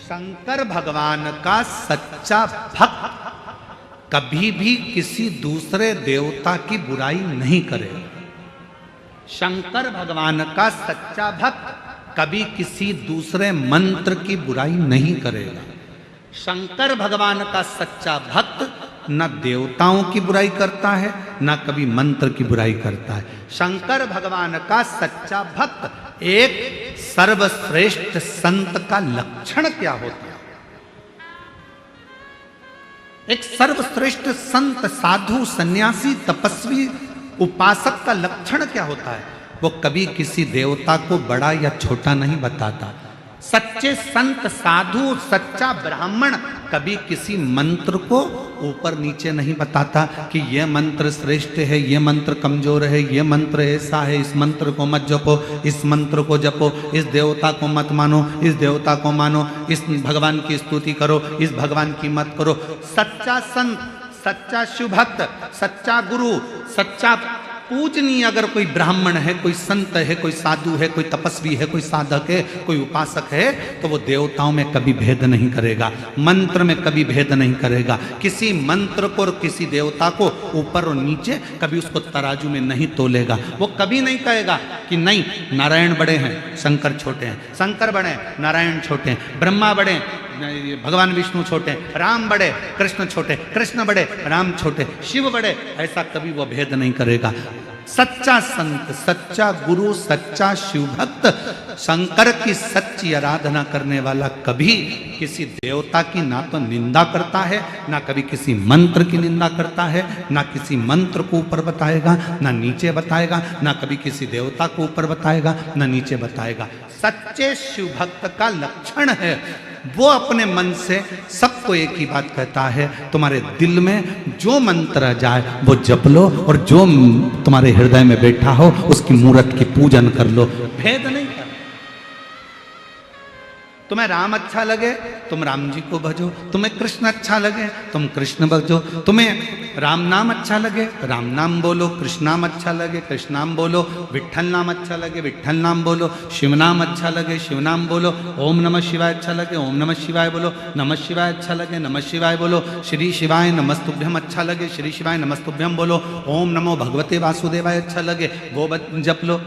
शंकर भगवान का सच्चा भक्त कभी भी किसी दूसरे देवता की बुराई नहीं करेगा। शंकर भगवान का सच्चा भक्त कभी किसी दूसरे मंत्र की बुराई नहीं करेगा। शंकर भगवान का सच्चा भक्त न देवताओं की बुराई करता है, न कभी मंत्र की बुराई करता है। शंकर भगवान का सच्चा भक्त एक सर्वश्रेष्ठ संत का लक्षण क्या होता है? एक सर्वश्रेष्ठ संत, साधु, सन्यासी, तपस्वी, उपासक का लक्षण क्या होता है? वो कभी किसी देवता को बड़ा या छोटा नहीं बताता। सच्चे संत, साधु, सच्चा ब्राह्मण कभी किसी मंत्र को ऊपर नीचे नहीं बताता कि यह मंत्र श्रेष्ठ है, यह मंत्र कमजोर है, यह मंत्र ऐसा है, इस मंत्र को मत जपो, इस मंत्र को जपो, इस देवता को मत मानो, इस देवता को मानो, इस भगवान की स्तुति करो, इस भगवान की मत करो। सच्चा संत, सच्चा शिवभक्त, सच्चा गुरु, सच्चा पूजनीय अगर कोई ब्राह्मण है, कोई संत है, कोई साधु है, कोई तपस्वी है, कोई साधक है, कोई उपासक है, तो वो देवताओं में कभी भेद नहीं करेगा, मंत्र में कभी भेद नहीं करेगा। किसी मंत्र को और किसी देवता को ऊपर और नीचे कभी उसको तराजू में नहीं तोलेगा। वो कभी नहीं कहेगा कि नहीं नारायण बड़े हैं, शंकर छोटे हैं, शंकर बड़े हैं, नारायण छोटे हैं, ब्रह्मा बड़े, भगवान विष्णु छोटे, राम बड़े, कृष्ण छोटे, कृष्ण बड़े, राम छोटे, शिव बड़े, ऐसा कभी वो भेद नहीं करेगा। सच्चा संत, सच्चा गुरु, सच्चा शिवभक्त, शंकर की सच्ची आराधना करने वाला कभी किसी देवता की ना तो निंदा करता है, ना कभी किसी मंत्र की निंदा करता है, ना किसी मंत्र को ऊपर बताएगा, ना नीचे बताएगा, ना कभी किसी देवता को ऊपर बताएगा, ना नीचे बताएगा। सच्चे शिवभक्त का लक्षण है वो अपने मन से सबको एक ही बात कहता है, तुम्हारे दिल में जो मंत्र जाए वो जप लो, और जो तुम्हारे हृदय में बैठा हो उसकी मूर्त की पूजन कर लो। भेद नहीं कर। तुम्हें राम अच्छा लगे तुम राम जी को भजो, तुम्हें कृष्ण अच्छा लगे तुम कृष्ण भजो, तुम्हें राम नाम अच्छा लगे राम नाम बोलो, कृष्ण नाम अच्छा लगे कृष्ण नाम बोलो, विट्ठल नाम अच्छा लगे विट्ठल नाम बोलो, शिव नाम अच्छा लगे शिव नाम बोलो, ओम नमः शिवाय अच्छा लगे ओम नमः शिवाय बोलो, नमः शिवाय अच्छा लगे नमः शिवाय बोलो, श्री शिवाय नमस्तुभ्यम अच्छा लगे श्री शिवाय नमस्तुभ्यम बोलो, ओम नमो भगवते वासुदेवाय अच्छा लगे वो जप लो,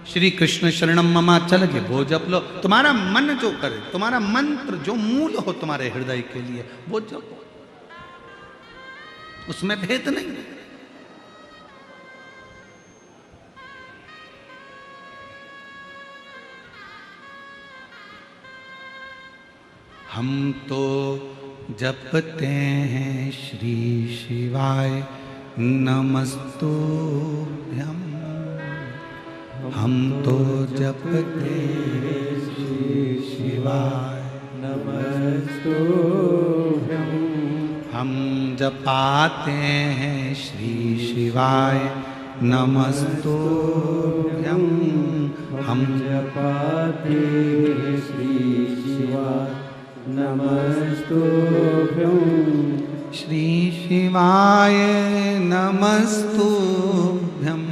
श्री कृष्ण शरणम मम अच्छा लगे वो जप लो। तुम्हारा मन जो करे, तुम्हारा मंत्र जो मूल हो तुम्हारे हृदय के लिए वो जपो, उसमें भेद नहीं। हम तो जपते हैं श्री शिवाय नमस्तुभ्यम, हम तो जपते श्री शिवाय नमस्तुभ्यम, हम जपाते हैं श्री शिवाय नमस्तुभ्यम, हम जपाते हैं श्री शिवाय नमस्तुभ्यम, श्री शिवाय नमस्तुभ्यम,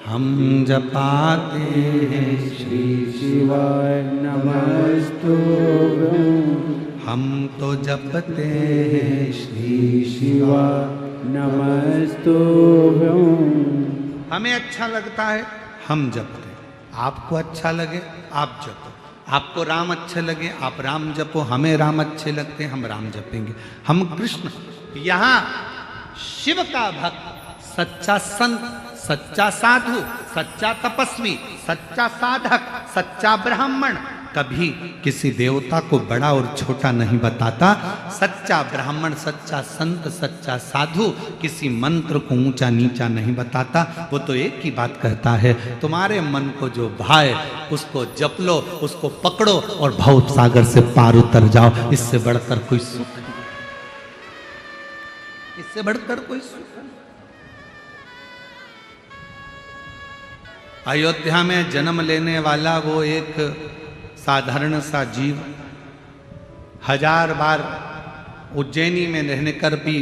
हम जपाते हैं श्री शिवाय नमस्तुभ्यम, हम तो जपते हैं श्री शिवाय नमस्तुभ्यम। हमें अच्छा लगता है हम जपते, आपको अच्छा लगे आप जपो, आपको राम अच्छे लगे आप राम जपो, हमें राम अच्छे लगते हम राम जपेंगे, हम कृष्ण। यहाँ शिव का भक्त, सच्चा संत, सच्चा साधु, सच्चा तपस्वी, सच्चा साधक, सच्चा ब्राह्मण कभी किसी देवता को बड़ा और छोटा नहीं बताता। सच्चा ब्राह्मण, सच्चा संत, सच्चा साधु किसी मंत्र को ऊंचा नीचा नहीं बताता। वो तो एक ही बात कहता है, तुम्हारे मन को जो भाए उसको जप लो, उसको पकड़ो और भव सागर से पार उतर जाओ। इससे बढ़कर कोई सुख नहीं, इससे बढ़कर कोई सुख नहीं। अयोध्या में जन्म लेने वाला वो एक साधारण सा जीव 1000 बार उज्जैनी में रहने कर भी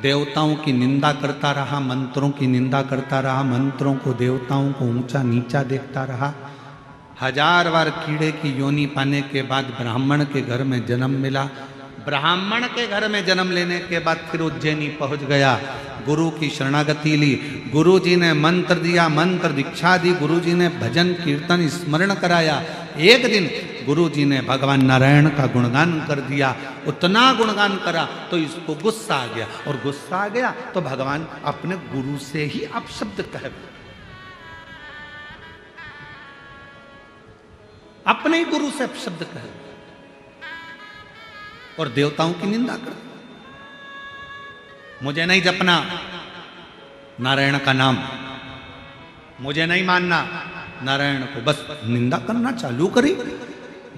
देवताओं की निंदा करता रहा, मंत्रों की निंदा करता रहा, मंत्रों को देवताओं को ऊंचा नीचा देखता रहा। 1000 बार कीड़े की योनि पाने के बाद ब्राह्मण के घर में जन्म मिला। ब्राह्मण के घर में जन्म लेने के बाद फिर उज्जैनी पहुंच गया, गुरु की शरणागति ली, गुरु जी ने मंत्र दिया, मंत्र दीक्षा दी, गुरु जी ने भजन कीर्तन स्मरण कराया। एक दिन गुरु जी ने भगवान नारायण का गुणगान कर दिया, उतना गुणगान करा तो इसको गुस्सा आ गया, और गुस्सा आ गया तो भगवान अपने गुरु से ही अपशब्द कहे, अपने ही गुरु से अपशब्द कहे और देवताओं की निंदा कर। मुझे नहीं जपना नारायण का नाम, मुझे नहीं मानना नारायण को, बस निंदा करना चालू करी।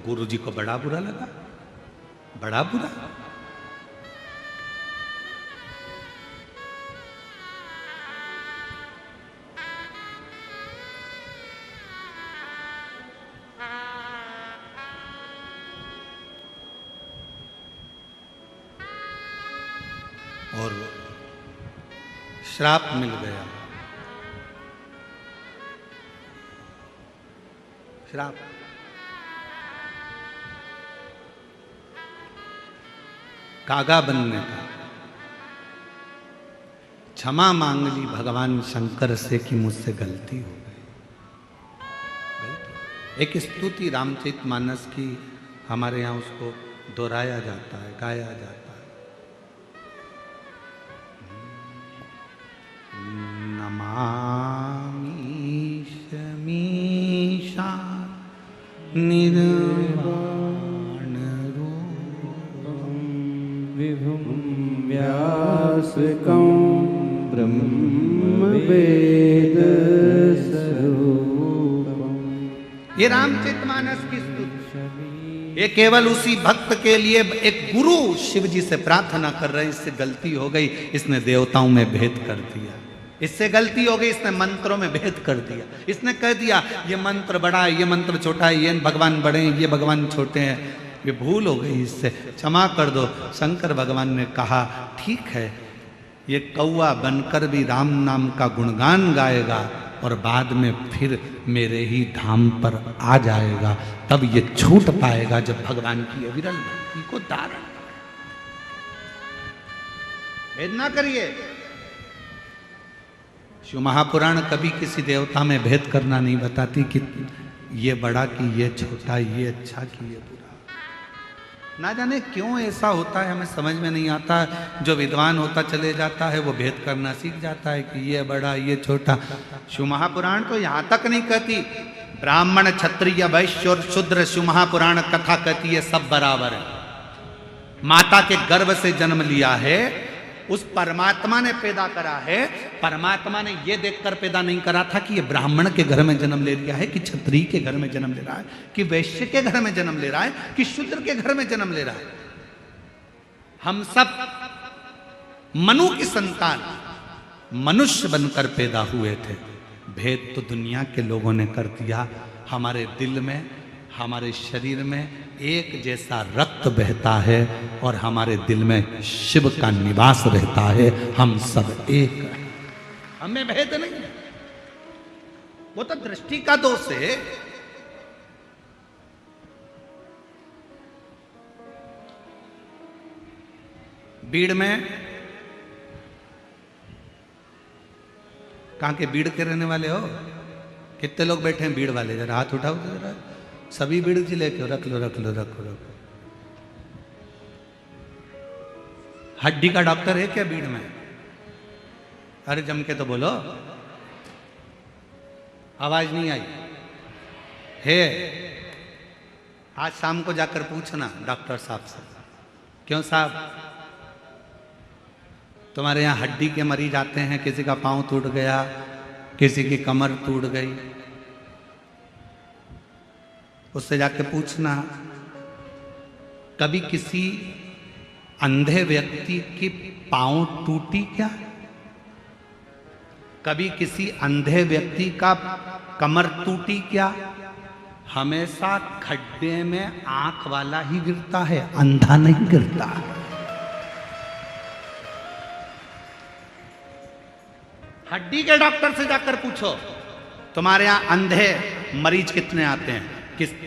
गुरु जी को बड़ा बुरा लगा, बड़ा बुरा। और श्राप मिल गया, श्राप। कागा बनने का। क्षमा मांग ली भगवान शंकर से कि मुझसे गलती हो गई। एक स्तुति रामचरितमानस की हमारे यहाँ उसको दोहराया जाता है, गाया जाता है। नमामीशमीशा निर्वाण रूपं विभुं व्यासकं ब्रह्मवेद स्वरूपम्। ये रामचरितमानस की स्तुति, ये केवल उसी भक्त के लिए एक गुरु शिव जी से प्रार्थना कर रहे हैं, इससे गलती हो गई, इसने देवताओं में भेद कर दिया, इससे गलती हो गई, इसने मंत्रों में भेद कर दिया, इसने कह दिया ये मंत्र बड़ा है, ये मंत्र छोटा है, ये भगवान बड़े हैं, ये भगवान छोटे हैं। ये भूल हो गई, इससे क्षमा कर दो। शंकर भगवान ने कहा ठीक है, ये कौआ बनकर भी राम नाम का गुणगान गाएगा और बाद में फिर मेरे ही धाम पर आ जाएगा, तब ये छूट पाएगा जब भगवान की अविरल भक्ति को धारण। भेद ना करिए। शिव महापुराण कभी किसी देवता में भेद करना नहीं बताती कि ये बड़ा कि ये छोटा, ये अच्छा कि ये बुरा। ना जाने क्यों ऐसा होता है, हमें समझ में नहीं आता। जो विद्वान होता चले जाता है वो भेद करना सीख जाता है कि ये बड़ा ये छोटा। शिव महापुराण तो यहाँ तक नहीं कहती ब्राह्मण क्षत्रिय वैश्य और शूद्र, शिव महापुराण कथा कहती है सब बराबर है। माता के गर्भ से जन्म लिया है, उस परमात्मा ने पैदा करा है। परमात्मा ने यह देखकर पैदा नहीं करा था कि ये ब्राह्मण के घर में जन्म ले लिया है, कि क्षत्रिय के घर में जन्म ले रहा है, कि वैश्य के घर में जन्म ले रहा है, कि शूद्र के घर में जन्म ले रहा है। हम सब मनु की संतान मनुष्य बनकर पैदा हुए थे। भेद तो दुनिया के लोगों ने कर दिया। हमारे दिल में, हमारे शरीर में एक जैसा रक्त बहता है और हमारे दिल में शिव का निवास रहता है। हम सब एक हैं, हमें भेद नहीं है। वो तो दृष्टि का दोष है। बीड़ में, कहां के बीड़ के रहने वाले हो? कितने लोग बैठे हैं बीड़ वाले? जरा हाथ उठाओ तो जरा। सभी बीड़ जी लेके रख लो रख लो रख लो। हड्डी का डॉक्टर है क्या बीड़ में? अरे जम के तो बोलो, आवाज नहीं आई है। आज शाम को जाकर पूछना डॉक्टर साहब से, क्यों साहब तुम्हारे यहाँ हड्डी के मरीज आते हैं, किसी का पांव टूट गया, किसी की कमर टूट गई, उससे जाके पूछना कभी किसी अंधे व्यक्ति की पांव टूटी क्या? कभी किसी अंधे व्यक्ति का कमर टूटी क्या? हमेशा खड्डे में आंख वाला ही गिरता है, अंधा नहीं गिरता। हड्डी के डॉक्टर से जाकर पूछो तुम्हारे यहां अंधे मरीज कितने आते हैं,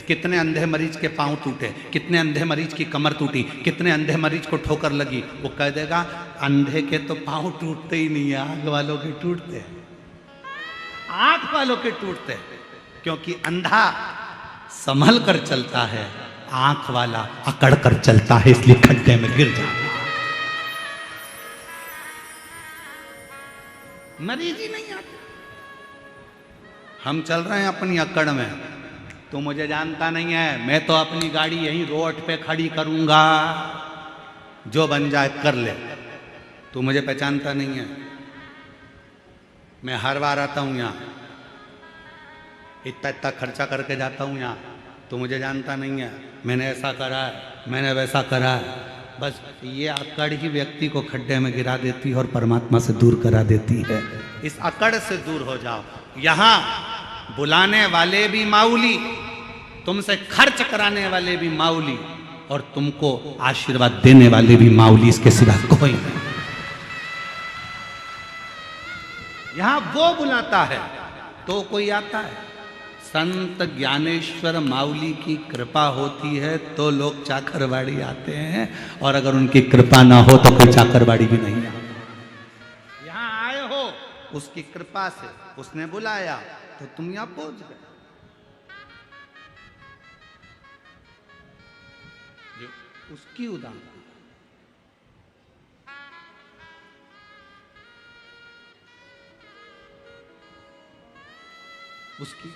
कितने अंधे मरीज के पांव टूटे, कितने अंधे मरीज की कमर टूटी, कितने अंधे मरीज को ठोकर लगी, वो कह देगा अंधे के तो पांव टूटते ही नहीं है, आंख वालों के टूटते हैं, आंख वालों के टूटते हैं। क्योंकि अंधा संभल कर चलता है, आंख वाला अकड़ कर चलता है, इसलिए खड्डे में गिर जाता है। मरीज ही नहीं आते। हम चल रहे हैं अपनी अकड़ में, तू मुझे जानता नहीं है, मैं तो अपनी गाड़ी यहीं रोड पे खड़ी करूंगा, जो बन जाए कर ले, तू मुझे पहचानता नहीं है। मैं हर बार आता हूं यहां, इतना इतना खर्चा करके जाता हूं यहाँ, तू मुझे जानता नहीं है, मैंने ऐसा करा है, मैंने वैसा करा है। बस ये अकड़ ही व्यक्ति को खड्डे में गिरा देती है और परमात्मा से दूर करा देती है। इस अकड़ से दूर हो जाओ। यहाँ बुलाने वाले भी माऊली, तुमसे खर्च कराने वाले भी माऊली, और तुमको आशीर्वाद देने वाले भी माऊली, इसके सिवा कोई नहीं। यहाँ वो बुलाता है तो कोई आता है। संत ज्ञानेश्वर माऊली की कृपा होती है तो लोग चाकरवाड़ी आते हैं, और अगर उनकी कृपा ना हो तो कोई चाकरवाड़ी भी नहीं आता। यहाँ आए हो उसकी कृपा से, उसने बुलाया तो तुम यहाँ पहुंच गए। उसकी उदाहरण उसकी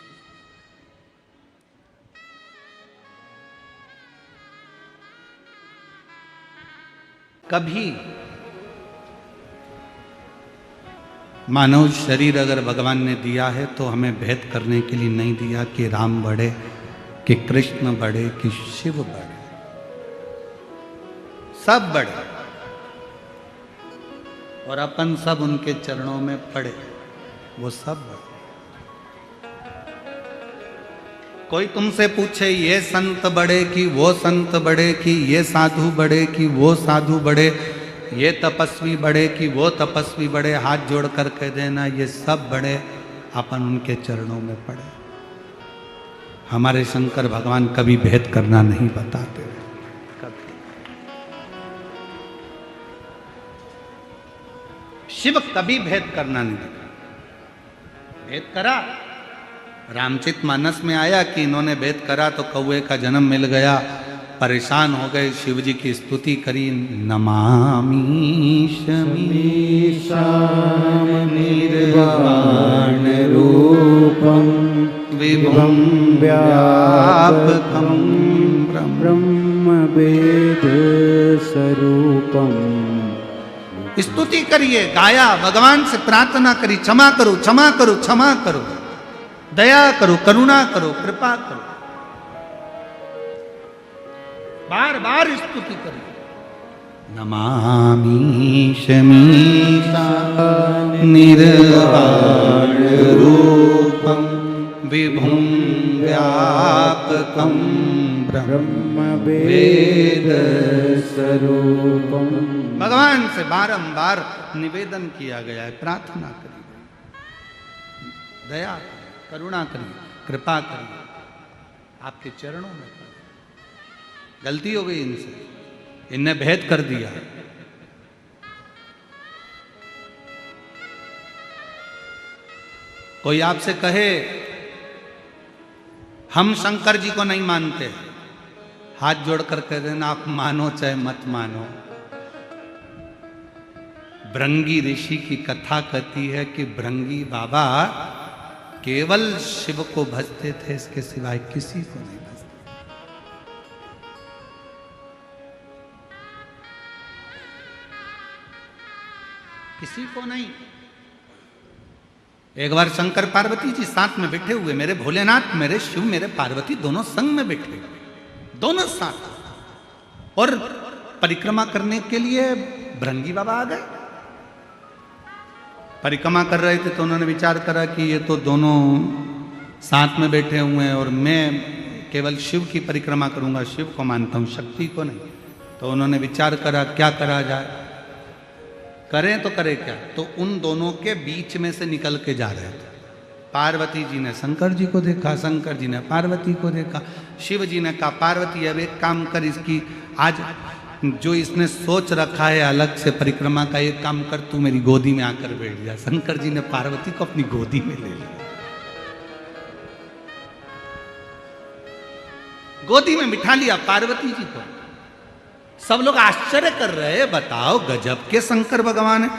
कभी मानव शरीर अगर भगवान ने दिया है तो हमें भेद करने के लिए नहीं दिया कि राम बढ़े, कि कृष्ण बढ़े, कि शिव बढ़े, सब बढ़े और अपन सब उनके चरणों में पड़े, वो सब बढ़े। कोई तुमसे पूछे ये संत बड़े कि वो संत बड़े, कि ये साधु बड़े कि वो साधु बड़े, ये तपस्वी बड़े कि वो तपस्वी बड़े, हाथ जोड़ कर कह देना ये सब बड़े, अपन उनके चरणों में पड़े। हमारे शंकर भगवान कभी भेद करना नहीं बताते, कभी। शिव कभी भेद करना नहीं बताते। भेद करा रामचित मानस में आया कि इन्होंने भेद करा तो कौए का जन्म मिल गया, परेशान हो गए, शिव जी की स्तुति करी, नमामि शमीशान निर्वाण रूपम विभुम व्यापकम ब्रह्म वेद स्वरूपम। स्तुति करिए, गाया, भगवान से प्रार्थना करी, क्षमा करो क्षमा करो क्षमा करो, दया करो, करुणा करो, कृपा करो, बार बार स्तुति करिए। नमामि शमीशान निर्वाण रूपम विभुम व्यापकम ब्रह्म वेद स्वरूपम। भगवान से बारंबार निवेदन किया गया है, प्रार्थना करिए, दया करुणा करिए, कृपा करिए, आपके चरणों में। गलती हो गई इनसे, इनने भेद कर दिया। कोई आपसे कहे हम शंकर जी को नहीं मानते, हाथ जोड़कर कह देना आप मानो चाहे मत मानो। भृंगी ऋषि की कथा कहती है कि भृंगी बाबा केवल शिव को भजते थे, इसके सिवाय किसी को नहीं भजते। किसी को नहीं। एक बार शंकर पार्वती जी साथ में बैठे हुए, मेरे भोलेनाथ, मेरे शिव, मेरे पार्वती दोनों संग में बैठे हुए, दोनों साथ, और परिक्रमा करने के लिए भृंगी बाबा आ गए। परिक्रमा कर रहे थे तो उन्होंने विचार करा कि ये तो दोनों साथ में बैठे हुए हैं और मैं केवल शिव की परिक्रमा करूंगा, शिव को मानता हूं, शक्ति को नहीं। तो उन्होंने विचार करा क्या करा जाए, करें तो करें क्या। तो उन दोनों के बीच में से निकल के जा रहे थे, पार्वती जी ने शंकर जी को देखा, शंकर जी ने पार्वती को देखा, शिव जी ने कहा पार्वती अब एक काम कर, इसकी आज जो इसने सोच रखा है अलग से परिक्रमा का, एक काम कर तू मेरी गोदी में आकर बैठ जा। शंकर जी ने पार्वती को अपनी गोदी में ले लिया, गोदी में बिठा लिया पार्वती जी को। सब लोग आश्चर्य कर रहे हैं, बताओ गजब के शंकर भगवान है,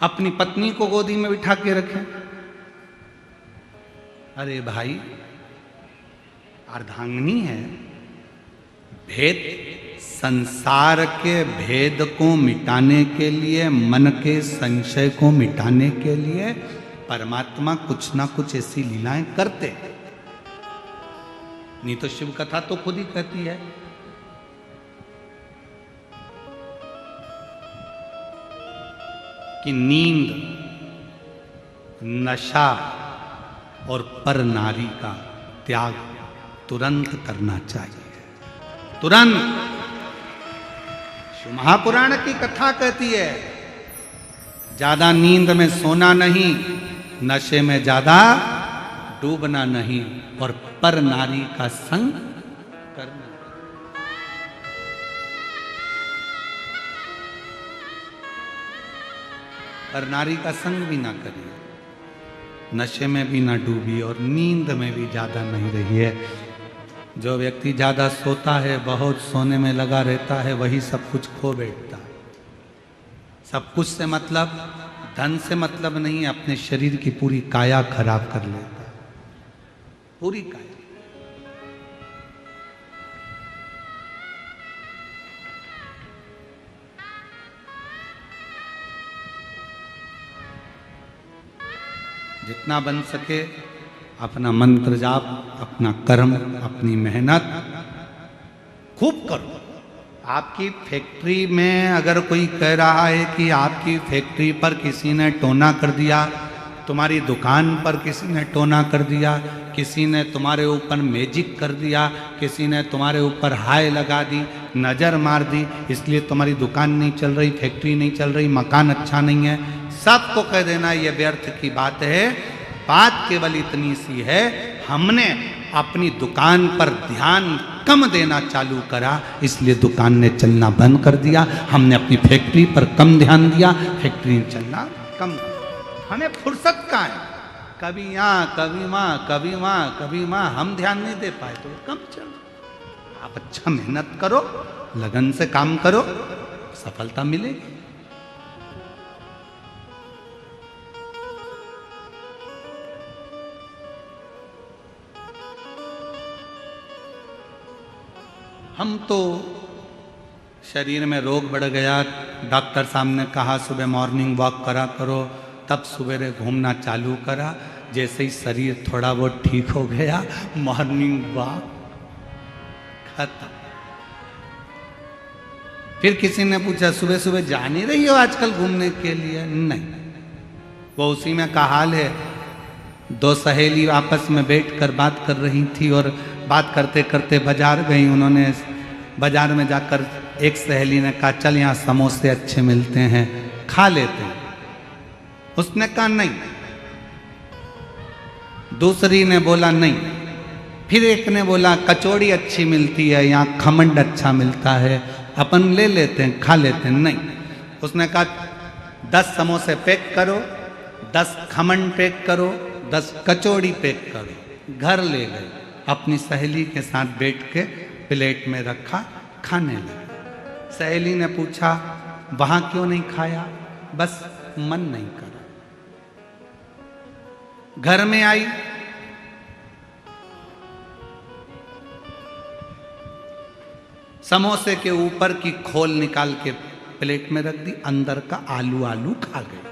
अपनी पत्नी को गोदी में बिठा के रखे। अरे भाई अर्धांगिनी है, भेद संसार के भेद को मिटाने के लिए, मन के संशय को मिटाने के लिए परमात्मा कुछ ना कुछ ऐसी लीलाएं करते। नहीं तो शिव कथा तो खुद ही कहती है कि नींद, नशा और पर नारी का त्याग तुरंत करना चाहिए, तुरंत। शिव महापुराण की कथा कहती है ज्यादा नींद में सोना नहीं, नशे में ज्यादा डूबना नहीं, और पर नारी का संग करना। पर नारी का संग भी ना करिए, नशे में भी ना डूबी और नींद में भी ज्यादा नहीं रहिए। जो व्यक्ति ज्यादा सोता है, बहुत सोने में लगा रहता है, वही सब कुछ खो बैठता है। सब कुछ से मतलब, धन से मतलब नहीं, अपने शरीर की पूरी काया खराब कर लेता है, पूरी काया। जितना बन सके अपना मंत्र जाप, अपना कर्म, अपनी मेहनत खूब करो। आपकी फैक्ट्री में अगर कोई कह रहा है कि आपकी फैक्ट्री पर किसी ने टोना कर दिया, तुम्हारी दुकान पर किसी ने टोना कर दिया, किसी ने तुम्हारे ऊपर मैजिक कर दिया, किसी ने तुम्हारे ऊपर हाय लगा दी, नज़र मार दी, इसलिए तुम्हारी दुकान नहीं चल रही, फैक्ट्री नहीं चल रही, मकान अच्छा नहीं है, सबको कह देना ये व्यर्थ की बात है। बात केवल इतनी सी है, हमने अपनी दुकान पर ध्यान कम देना चालू करा, इसलिए दुकान ने चलना बंद कर दिया। हमने अपनी फैक्ट्री पर कम ध्यान दिया, फैक्ट्री ने चलना कम। हमें फुर्सत कहाँ है, कभी यहाँ कभी वहाँ, कभी वहाँ कभी वहाँ, हम ध्यान नहीं दे पाए तो कम चलो। आप अच्छा मेहनत करो, लगन से काम करो, सफलता मिलेगी। हम तो शरीर में रोग बढ़ गया, डॉक्टर साहब ने कहा सुबह मॉर्निंग वॉक करा करो, तब सवेरे घूमना चालू करा। जैसे ही शरीर थोड़ा बहुत ठीक हो गया, मॉर्निंग वॉक खत्म। फिर किसी ने पूछा सुबह सुबह जा नहीं रही हो आजकल घूमने के लिए? नहीं, वो उसी में का हाल है। दो सहेली आपस में बैठकर बात कर रही थी और बात करते करते बाजार गई। उन्होंने बाजार में जाकर एक सहेली ने कहा चल यहाँ समोसे अच्छे मिलते हैं, खा लेते हैं। उसने कहा नहीं, दूसरी ने बोला नहीं, फिर एक ने बोला कचौड़ी अच्छी मिलती है, यहाँ खमंड अच्छा मिलता है, अपन ले लेते हैं, खा लेते हैं। नहीं, उसने कहा 10 समोसे पैक करो, 10 खमंड पैक करो, 10 कचौड़ी पैक करो। घर ले गए, अपनी सहेली के साथ बैठ के प्लेट में रखा, खाने लगे। सहेली ने पूछा वहां क्यों नहीं खाया? बस मन नहीं करा। घर में आई, समोसे के ऊपर की खोल निकाल के प्लेट में रख दी, अंदर का आलू आलू खा गए।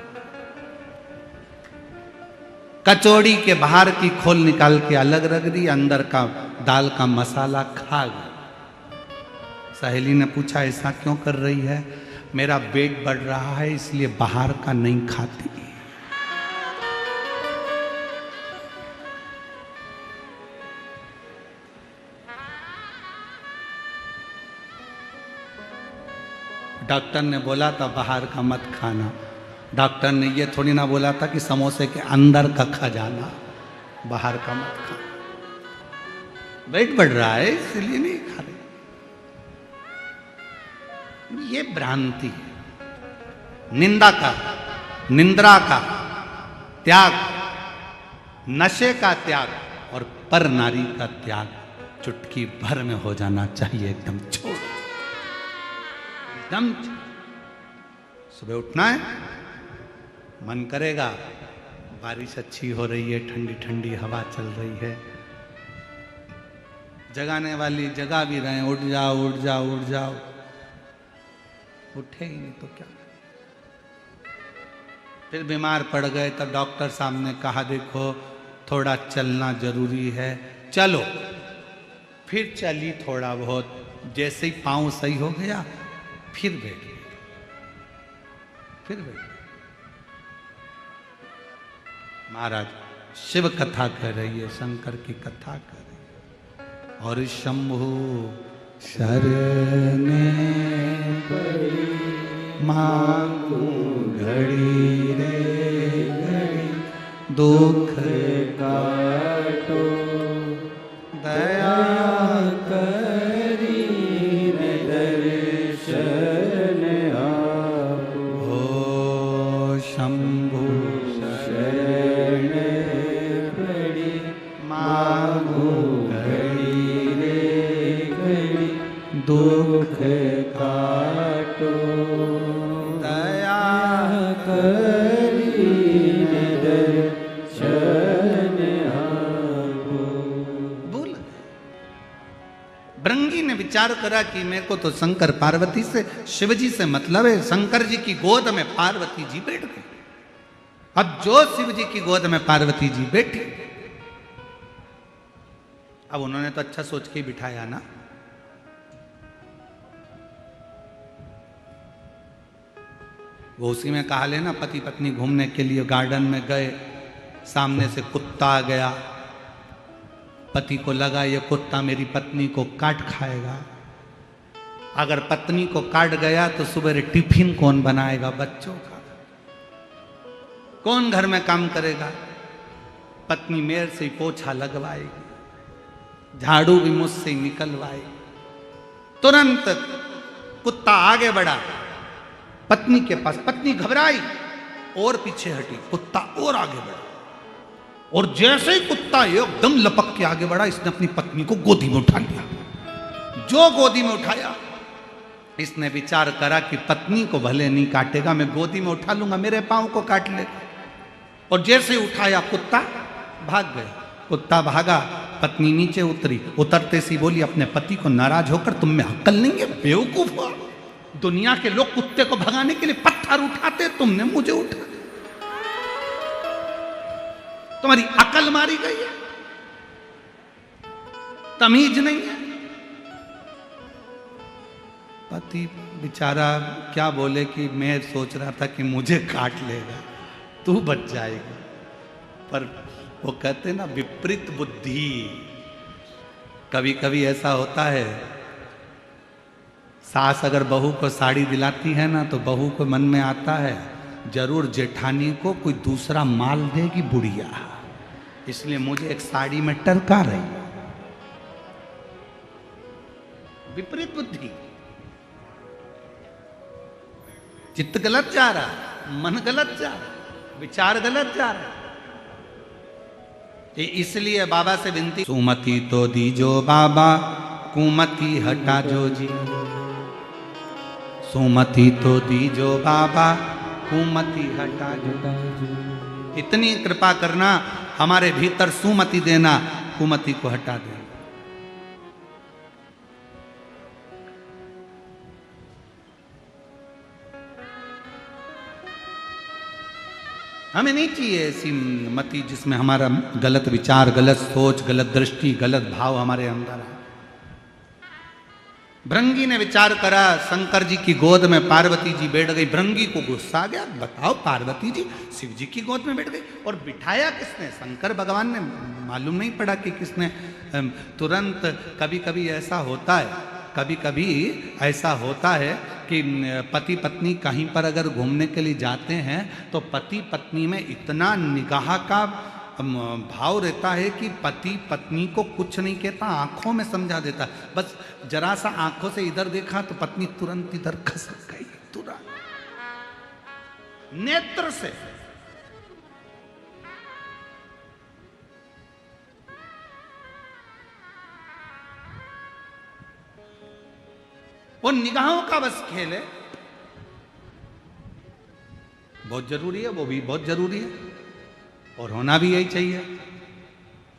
कचौड़ी के बाहर की खोल निकाल के अलग रख दी, अंदर का दाल का मसाला खा गए। सहेली ने पूछा ऐसा क्यों कर रही है? मेरा पेट बढ़ रहा है इसलिए बाहर का नहीं खाती। डॉक्टर ने बोला था बाहर का मत खाना, डॉक्टर ने ये थोड़ी ना बोला था कि समोसे के अंदर का खजाना, बाहर का मत खा। वेट बढ़ रहा है इसलिए नहीं खा रहे। ये भ्रांति है। निंदा का, निंद्रा का त्याग, नशे का त्याग और पर नारी का त्याग चुटकी भर में हो जाना चाहिए। एकदम छोड़, एकदम। सुबह उठना है, मन करेगा, बारिश अच्छी हो रही है, ठंडी ठंडी हवा चल रही है, जगाने वाली जगा भी रहे, उठ जाओ उठ जाओ उठ जाओ, उठे ही नहीं तो क्या। फिर बीमार पड़ गए तब डॉक्टर साहब ने कहा देखो थोड़ा चलना जरूरी है, चलो। फिर चली थोड़ा बहुत, जैसे ही पाँव सही हो गया फिर बैठ गई, फिर बैठ गई। महाराज शिव कथा कर रही है, शंकर की कथा कर रही है। और शंभु शरणे पड़ी मांगू घड़ी रे घड़ी, दुख काटो दया करी दर्शन आपो। हो शंभु शरण पड़ी मांगू घड़ी रे घड़ी, दुख काटो दया करी दर्शन आपो। बोल। भृंगी ने विचार करा कि मेरे को तो शंकर पार्वती से, शिवजी से मतलब है। शंकर जी की गोद में पार्वती जी बैठ गई। अब जो शिव जी की गोद में पार्वती जी बैठी, अब उन्होंने तो अच्छा सोच के ही बिठाया ना। वो उसी में कहा लेना, पति पत्नी घूमने के लिए गार्डन में गए, सामने से कुत्ता आ गया, पति को लगा ये कुत्ता मेरी पत्नी को काट खाएगा। अगर पत्नी को काट गया तो सुबह टिफिन कौन बनाएगा बच्चों का, कौन घर में काम करेगा। पत्नी मेरे से ही पोछा लगवाएगी, झाड़ू भी मुझसे ही निकलवाएगी। तुरंत कुत्ता आगे बढ़ा पत्नी के पास, पत्नी घबराई और पीछे हटी, कुत्ता और आगे बढ़ा, और जैसे ही कुत्ता एकदम लपक के आगे बढ़ा, इसने अपनी पत्नी को गोदी में उठा लिया। जो गोदी में उठाया, इसने विचार करा कि पत्नी को भले नहीं काटेगा, मैं गोदी में उठा लूंगा, मेरे पांव को काट ले। और जैसे ही उठाया कुत्ता भाग गया। कुत्ता भागा, पत्नी नीचे उतरी, उतरते सी बोली अपने पति को नाराज होकर, तुम में अक्ल नहीं है बेवकूफ हो, दुनिया के लोग कुत्ते को भगाने के लिए पत्थर उठाते, तुमने मुझे उठा, तुम्हारी अकल मारी गई है, तमीज नहीं है। पति बेचारा क्या बोले कि मैं सोच रहा था कि मुझे काट लेगा, तू बच जाएगा। पर वो कहते ना विपरीत बुद्धि, कभी कभी ऐसा होता है, सास अगर बहू को साड़ी दिलाती है ना, तो बहू को मन में आता है जरूर जेठानी को कोई दूसरा माल देगी बुढ़िया, इसलिए मुझे एक साड़ी में टरका रही। विपरीत बुद्धि, चित्त गलत जा रहा, मन गलत जा रहा, विचार गलत जा रहा। इसलिए बाबा से विनती, सुमति तो दीजो बाबा, कुमति हटा जो जी। सुमति तो दीजो बाबा, कुमति हटा जो। इतनी कृपा करना, हमारे भीतर सुमति देना, कुमति को हटा देना। हमें नहीं चाहिए ऐसी मति जिसमें हमारा गलत विचार, गलत सोच, गलत दृष्टि, गलत भाव हमारे अंदर है। भृंगी ने विचार करा, शंकर जी की गोद में पार्वती जी बैठ गई। भृंगी को गुस्सा आ गया, बताओ पार्वती जी शिव जी की गोद में बैठ गई, और बिठाया किसने? शंकर भगवान ने। मालूम नहीं पड़ा कि किसने। तुरंत कभी कभी ऐसा होता है, कभी कभी ऐसा होता है कि पति पत्नी कहीं पर अगर घूमने के लिए जाते हैं तो पति पत्नी में इतना निगाह का भाव रहता है कि पति पत्नी को कुछ नहीं कहता, आंखों में समझा देता। बस जरा सा आंखों से इधर देखा तो पत्नी तुरंत इधर खसक गई, तुरंत नेत्र से। वो निगाहों का बस खेल है, बहुत जरूरी है, वो भी बहुत जरूरी है और होना भी यही चाहिए।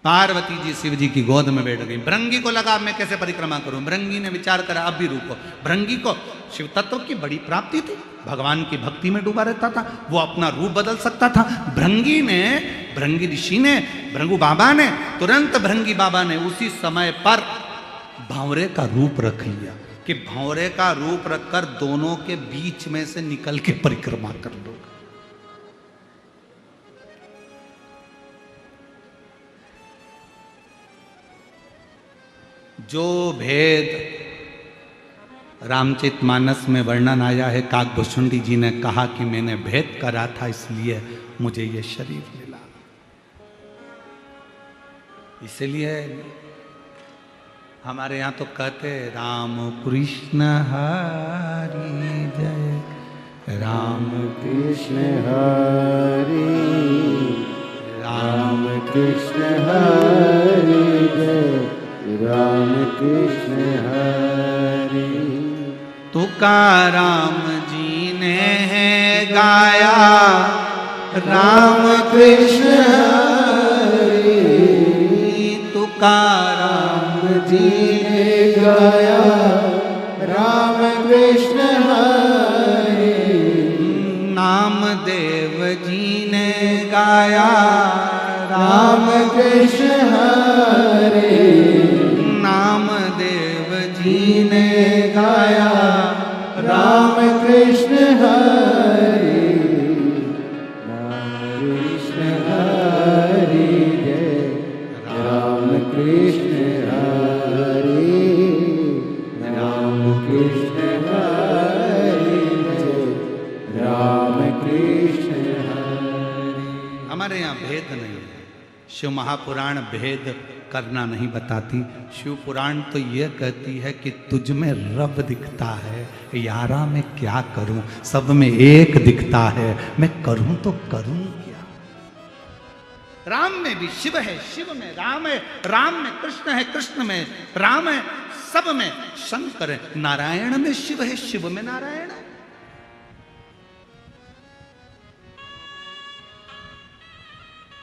पार्वती जी शिव जी की गोद में बैठ गई। भृंगी को लगा मैं कैसे परिक्रमा करूं। भृंगी ने विचार करा अब भी रुको। भृंगी को शिव तत्व की बड़ी प्राप्ति थी, भगवान की भक्ति में डूबा रहता था, वो अपना रूप बदल सकता था। भृंगी ऋषि ने, भृंगु बाबा ने, तुरंत भृंगी बाबा ने उसी समय पर भांवरे का रूप रख लिया कि भांवरे का रूप रखकर दोनों के बीच में से निकल के परिक्रमा कर लो। जो भेद रामचरितमानस में वर्णन आया है, काकभूषुंडी जी ने कहा कि मैंने भेद करा था इसलिए मुझे ये शरीर मिला। इसलिए हमारे यहाँ तो कहते राम कृष्ण हरि जय, राम कृष्ण हरि, राम कृष्ण हरि जय, राम कृष्ण हरि। तुकाराम जी ने है गाया, राम कृष्ण हरि, तुकाराम जी ने गाया, राम कृष्ण हरि। नामदेव जी ने गाया, राम कृष्ण हरि, नामदेव जी ने गाया, राम कृष्ण हरि, राम कृष्ण हरि जय, राम कृष्ण हरि, राम कृष्ण हरि जय, राम कृष्ण हरि। हमारे यहाँ भेद नहीं है। शिव महापुराण भेद करना नहीं बताती। शिव पुराण तो यह कहती है कि तुझ में रब दिखता है, यारा मैं क्या करूं, सब में एक दिखता है, मैं करूं तो करूं क्या। राम में भी शिव है, शिव में राम है, राम में कृष्ण है, कृष्ण में राम है, सब में शंकर है। नारायण में शिव है, शिव में नारायण है।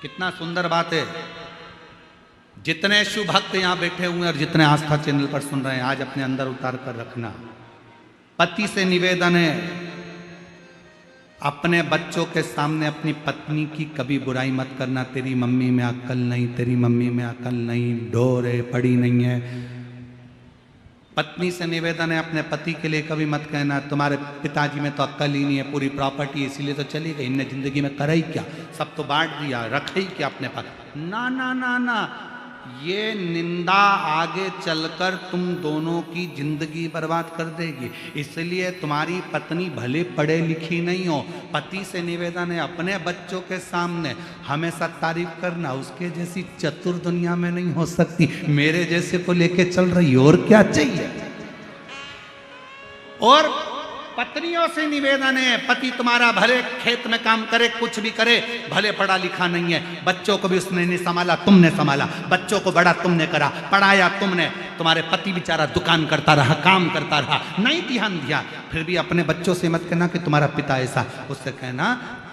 कितना सुंदर बात है। जितने शिव भक्त यहां बैठे हुए हैं और जितने आस्था चैनल पर सुन रहे हैं, आज अपने अंदर उतार कर रखना। पति से निवेदन है, अपने बच्चों के सामने अपनी पत्नी की कभी बुराई मत करना। तेरी मम्मी में अक्ल नहीं, तेरी मम्मी में अक्ल नहीं, ढोर है, पड़ी नहीं है। पत्नी से निवेदन है, अपने पति के लिए कभी मत कहना तुम्हारे पिताजी में तो अक्ल ही नहीं है, पूरी प्रॉपर्टी इसीलिए तो चली गई, इनने जिंदगी में करा ही क्या, सब तो बांट दिया, रखे ही क्या अपने पास। ना ना ना ना, ये निंदा आगे चलकर तुम दोनों की जिंदगी बर्बाद कर देगी। इसलिए तुम्हारी पत्नी भले पढ़े लिखी नहीं हो, पति से निवेदन है अपने बच्चों के सामने हमेशा तारीफ करना। उसके जैसी चतुर दुनिया में नहीं हो सकती, मेरे जैसे को लेके चल रही, और क्या चाहिए। और पत्नियों से निवेदन है, पति तुम्हारा भले खेत में काम करे, कुछ भी करे, भले पढ़ा लिखा नहीं है, बच्चों को भी उसने नहीं संभाला, तुमने संभाला, बच्चों को बड़ा तुमने करा, पढ़ाया तुमने। तुम्हारे पति बेचारा दुकान करता रहा, काम करता रहा, नहीं ध्यान दिया। फिर भी अपने बच्चों से मत कहना कि तुम्हारा पिता ऐसा, उससे कहना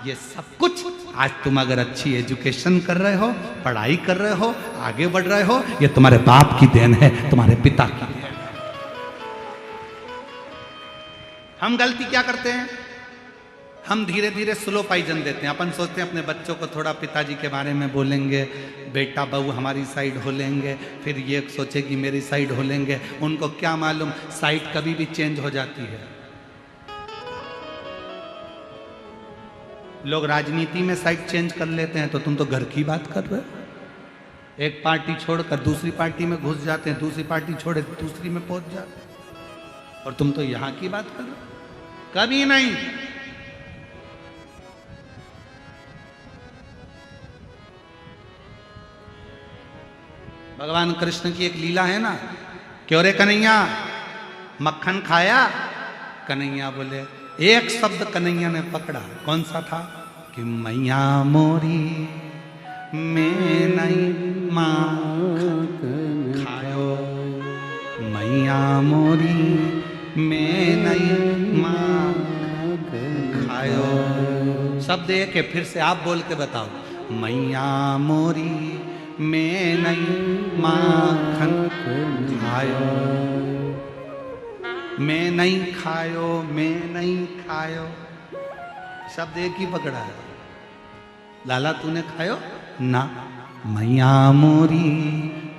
ये सब कुछ आज तुम अगर अच्छी एजुकेशन कर रहे हो, पढ़ाई कर रहे हो, आगे बढ़ रहे हो, ये तुम्हारे बाप की देन है, तुम्हारे पिता की देन है। हम गलती क्या करते हैं, हम धीरे धीरे स्लो पाइजन देते हैं। अपन सोचते हैं अपने बच्चों को थोड़ा पिताजी के बारे में बोलेंगे, बेटा बहू हमारी साइड हो लेंगे, फिर ये सोचे कि मेरी साइड हो लेंगे। उनको क्या मालूम साइड कभी भी चेंज हो जाती है। लोग राजनीति में साइड चेंज कर लेते हैं, तो तुम तो घर की बात कर रहे हो। एक पार्टी छोड़कर दूसरी पार्टी में घुस जाते हैं, दूसरी पार्टी छोड़े दूसरी में पहुंच जाते हैं, और तुम तो यहां की बात कर रहे हो। कभी नहीं। भगवान कृष्ण की एक लीला है ना, क्यों रे कन्हैया मक्खन खाया? कन्हैया बोले, एक शब्द कन्हैया ने पकड़ा, कौन सा था? कि मैया मोरी मैं नहीं माखन खायो, मैया मोरी मैं नहीं माखन खायो। शब्द एक है, फिर से आप बोल के बताओ, मैया मोरी मैं नहीं माखन खायो, मैं नहीं खायो, मैं नहीं खायो। शब्द एक ही पकड़ा है। लाला तूने खायो ना? मैया मोरी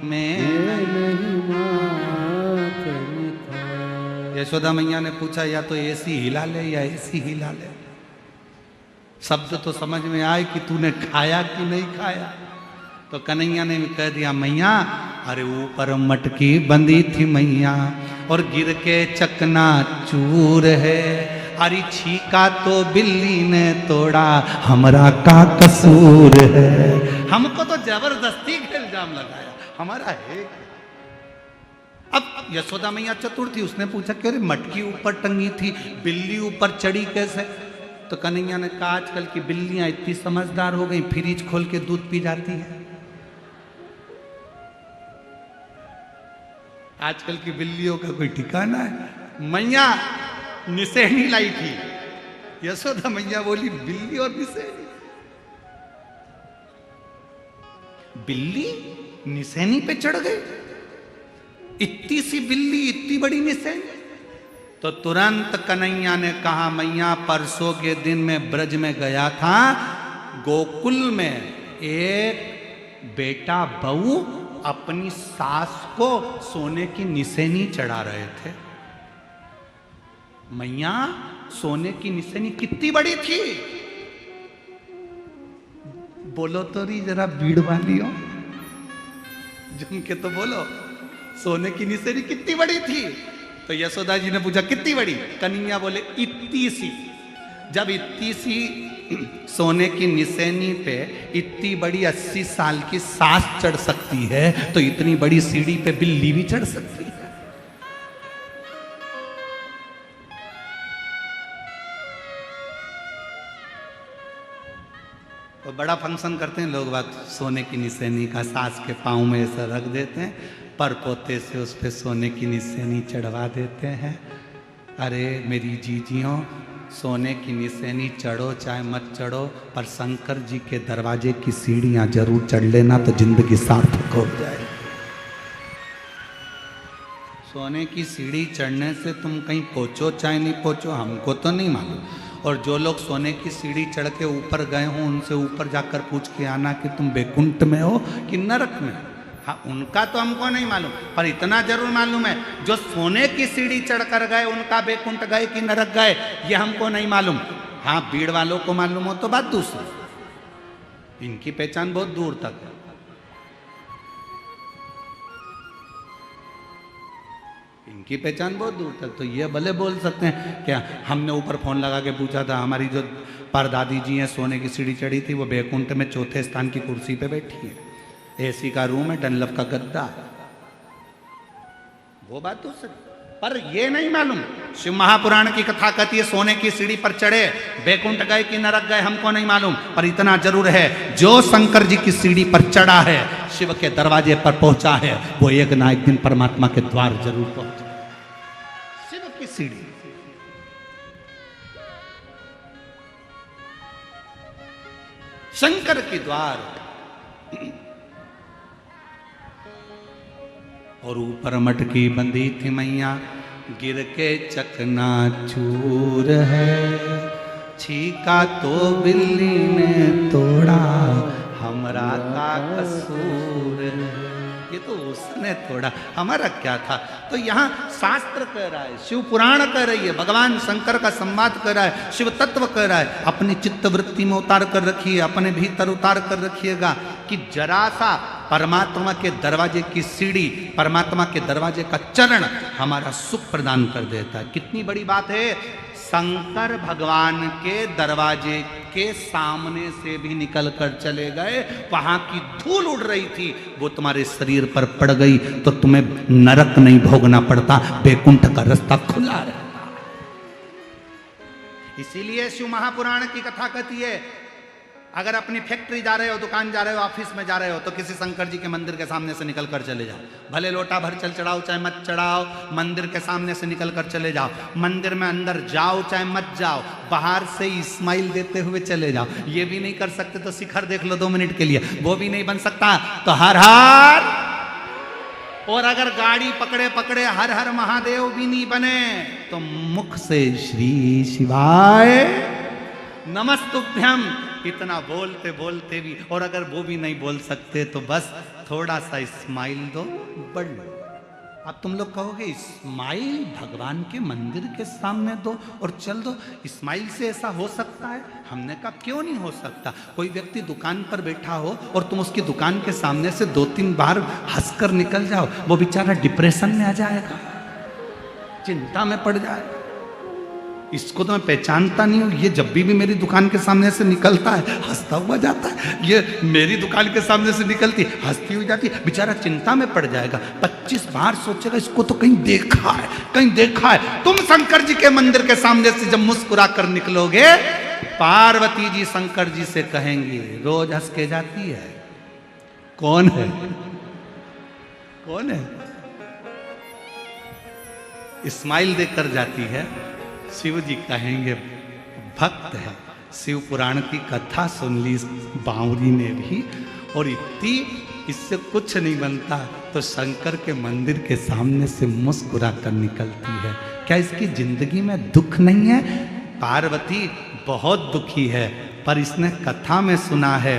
मैं नहीं माखन खायो। यशोदा मैया ने पूछा, या तो ऐसी हिला ले या ऐसी हिला ले। शब्द तो समझ में आए कि तूने खाया कि नहीं खाया। तो कन्हैया ने भी कह दिया, मैया अरे ऊपर मटकी बंधी थी मैया, और गिर के चकना चूर है, अरे छीका तो बिल्ली ने तोड़ा, हमरा का कसूर है। हमको तो जबरदस्ती का इल्जाम लगाया, हमारा है। अब यशोदा मैया चतुर थी, उसने पूछा कि अरे मटकी ऊपर टंगी थी, बिल्ली ऊपर चढ़ी कैसे? तो कन्हैया ने कहा, आजकल की बिल्लियां इतनी समझदार हो गई, फ्रिज खोल के दूध पी जाती है। आजकल की बिल्लियों का कोई ठिकाना है। मैया निसेनी लाई थी, यशोदा मैया बोली बिल्ली और निसेनी। बिल्ली निसेनी पे चढ़ गई, इतनी सी बिल्ली इतनी बड़ी निसेनी। तो तुरंत कन्हैया ने कहा, मैया परसों के दिन में ब्रज में गया था, गोकुल में एक बेटा बहू अपनी सास को सोने की निसेनी चढ़ा रहे थे। मैया सोने की निसेनी कितनी बड़ी थी? बोलो तो री जरा भीड़ वालियों, जम के तो बोलो, सोने की निसेनी कितनी बड़ी थी? तो यशोदा जी ने पूछा कितनी बड़ी? कन्हैया बोले इतनी सी। जब इतनी सी सोने की निसेनी पे इतनी बड़ी 80 साल की सास चढ़ सकती है, तो इतनी बड़ी सीढ़ी पे बिल्ली भी चढ़ सकती है। तो बड़ा फंक्शन करते हैं लोग, बात सोने की निसेनी का सास के पाँव में ऐसा रख देते हैं, पर पोते से उस पे सोने की निसेनी चढ़वा देते हैं। अरे मेरी जीजियों, सोने की निसेनी चढ़ो चाहे मत चढ़ो, पर शंकर जी के दरवाजे की सीढ़ियां जरूर चढ़ लेना, तो जिंदगी सार्थक हो जाए। सोने की सीढ़ी चढ़ने से तुम कहीं पहुंचो चाहे नहीं पहुंचो, हमको तो नहीं मालूम। और जो लोग सोने की सीढ़ी चढ़ के ऊपर गए हों, उनसे ऊपर जाकर पूछ के आना कि तुम बैकुंठ में हो कि नरक में। हाँ, उनका तो हमको नहीं मालूम, पर इतना जरूर मालूम है, जो सोने की सीढ़ी चढ़कर गए उनका बैकुंठ गए कि नरक गए, ये हमको नहीं मालूम। हाँ, भीड़ वालों को मालूम हो तो बात दूसरी, इनकी पहचान बहुत दूर तक है। इनकी पहचान बहुत दूर तक, तो ये भले बोल सकते हैं क्या हमने ऊपर फोन लगा के पूछा था, हमारी जो परदादी जी हैं सोने की सीढ़ी चढ़ी थी, वो बैकुंठ में चौथे स्थान की कुर्सी पे बैठी है, एसी का रूम है, डनलप का गद्दा, वो बात तो सर। पर ये नहीं मालूम, शिव महापुराण की कथा कहती है सोने की सीढ़ी पर चढ़े बैकुंठ गए कि नरक गए, हमको नहीं मालूम। पर इतना जरूर है, जो शंकर जी की सीढ़ी पर चढ़ा है, शिव के दरवाजे पर पहुंचा है, वो एक ना एक दिन परमात्मा के द्वार जरूर पहुंचा। शिव की सीढ़ी, शंकर की द्वार, और ऊपर मटकी बंधी थी मैया, गिर के चकना चूर है, छीका तो बिल्ली ने तोड़ा, हमरा का कसूर है। ये तो उसने तोड़ा, हमारा क्या था। तो यहाँ शास्त्र कह रहा है, शिव पुराण कह रही है, भगवान शंकर का संवाद कर रहा है, शिव तत्व कह रहा है, अपनी चित्त वृत्ति में उतार कर रखिए, अपने भीतर उतार कर रखिएगा कि जरा सा परमात्मा के दरवाजे की सीढ़ी, परमात्मा के दरवाजे का चरण हमारा सुख प्रदान कर देता है। कितनी बड़ी बात है, शंकर भगवान के दरवाजे के सामने से भी निकल कर चले गए, वहां की धूल उड़ रही थी, वो तुम्हारे शरीर पर पड़ गई तो तुम्हें नरक नहीं भोगना पड़ता, बैकुंठ का रास्ता खुला रहता। इसीलिए शिव महापुराण की कथा कहती है, अगर अपनी फैक्ट्री जा रहे हो, दुकान जा रहे हो, ऑफिस में जा रहे हो, तो किसी शंकर जी के मंदिर के सामने से निकल कर चले जाओ। भले लोटा भर चल चढ़ाओ चाहे मत चढ़ाओ, मंदिर के सामने से निकल कर चले जाओ। मंदिर में अंदर जाओ चाहे मत जाओ, बाहर से स्माइल देते हुए चले जाओ। ये भी नहीं कर सकते तो शिखर देख लो 2 मिनट के लिए, वो भी नहीं बन सकता तो हर हर। और अगर गाड़ी पकड़े पकड़े हर हर महादेव भी नहीं बने तो मुख से श्री शिवाय नमस्तुभ्यम इतना बोलते बोलते भी, और अगर वो भी नहीं बोल सकते तो बस थोड़ा सा स्माइल दो, बढ़ लो। अब तुम लोग कहोगे स्माइल भगवान के मंदिर के सामने दो और चल दो, स्माइल से ऐसा हो सकता है? हमने कहा क्यों नहीं हो सकता। कोई व्यक्ति दुकान पर बैठा हो और तुम उसकी दुकान के सामने से 2-3 बार हंसकर निकल जाओ, वो बेचारा डिप्रेशन में आ जाएगा, चिंता में पड़ जाएगा। इसको तो मैं पहचानता नहीं हूँ, ये जब भी मेरी दुकान के सामने से निकलता है हंसता हुआ जाता है, ये मेरी दुकान के सामने से निकलती हंसती हुई जाती, बेचारा चिंता में पड़ जाएगा। 25 बार सोचेगा इसको तो कहीं देखा है, कहीं देखा है। तुम शंकर जी के मंदिर के सामने से जब मुस्कुरा कर निकलोगे, पार्वती जी शंकर जी से कहेंगी रोज हंस के जाती है, कौन है, कौन है? स्माइल देकर जाती है। शिव जी कहेंगे भक्त है। शिव पुराण की कथा सुन ली बावरी ने भी, और इतनी इससे कुछ नहीं बनता तो शंकर के मंदिर के सामने से मुस्कुरा कर निकलती है। क्या इसकी जिंदगी में दुख नहीं है? पार्वती बहुत दुखी है, पर इसने कथा में सुना है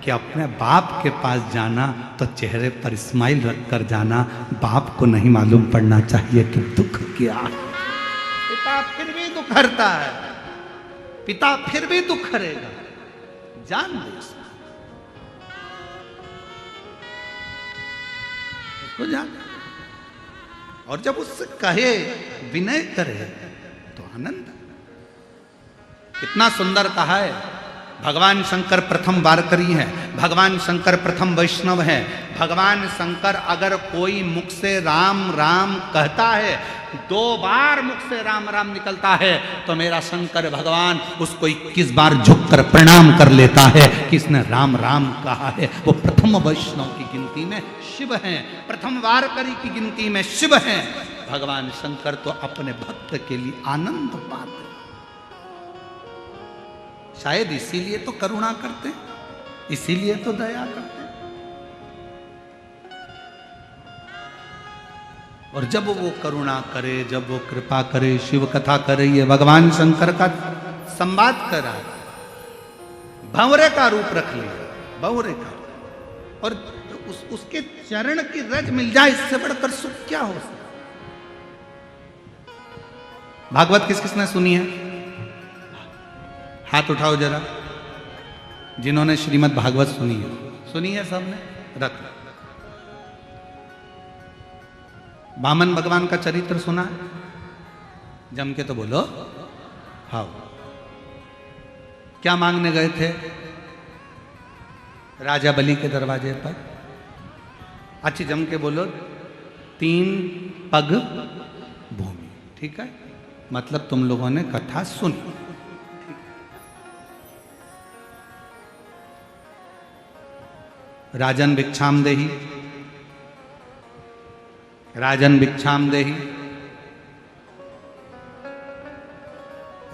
कि अपने बाप के पास जाना तो चेहरे पर स्माइल रख कर जाना, बाप को नहीं मालूम पड़ना चाहिए कि दुख क्या है। पिता फिर भी दुख हरता है, पिता फिर भी दुख हरेगा, जान दो उसको जान। और जब उससे कहे, विनय करे तो आनंद। कितना सुंदर कहा है, भगवान शंकर प्रथम वारकरी हैं, भगवान शंकर प्रथम वैष्णव हैं। भगवान शंकर अगर कोई मुख से राम राम कहता है, 2 बार मुख से राम राम निकलता है, तो मेरा शंकर भगवान उसको 21 बार झुककर प्रणाम कर लेता है कि इसने राम राम कहा है। वो प्रथम वैष्णव की गिनती में शिव हैं, प्रथम वारकरी की गिनती में शिव हैं। भगवान शंकर तो अपने भक्त के लिए आनंद पाते, शायद इसीलिए तो करुणा करते, इसीलिए तो दया करते। और जब वो करुणा करे, जब वो कृपा करे, शिव कथा करे, ये भगवान शंकर का संवाद करा, भंवरे का रूप रख लिया, भंवरे का, और उसके चरण की रज मिल जाए, इससे बढ़कर सुख क्या हो सकता। भागवत किस किसने सुनी है? हाथ उठाओ जरा, जिन्होंने श्रीमद् भागवत सुनी है। सुनी है सबने? रख। वामन भगवान का चरित्र सुना है? जम के तो बोलो। हाँ, क्या मांगने गए थे राजा बलि के दरवाजे पर? अच्छी जम के बोलो, 3 पग भूमि। ठीक है, मतलब तुम लोगों ने कथा सुनी। राजन भिक्षाम देही, राजन भिक्षाम देही।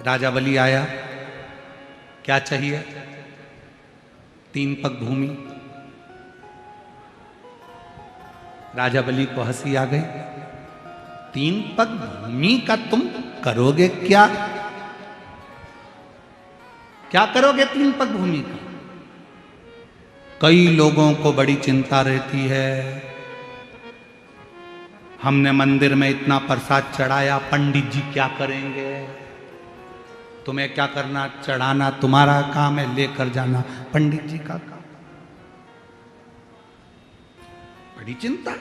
राजा बलि आया, क्या चाहिए? 3 पग भूमि। राजा बलि को हंसी आ गई, 3 पग भूमि का तुम करोगे क्या? क्या करोगे 3 पग भूमि का? कई लोगों को बड़ी चिंता रहती है, हमने मंदिर में इतना प्रसाद चढ़ाया, पंडित जी क्या करेंगे? तुम्हें क्या करना, चढ़ाना तुम्हारा काम है, लेकर जाना पंडित जी का काम। बड़ी चिंता।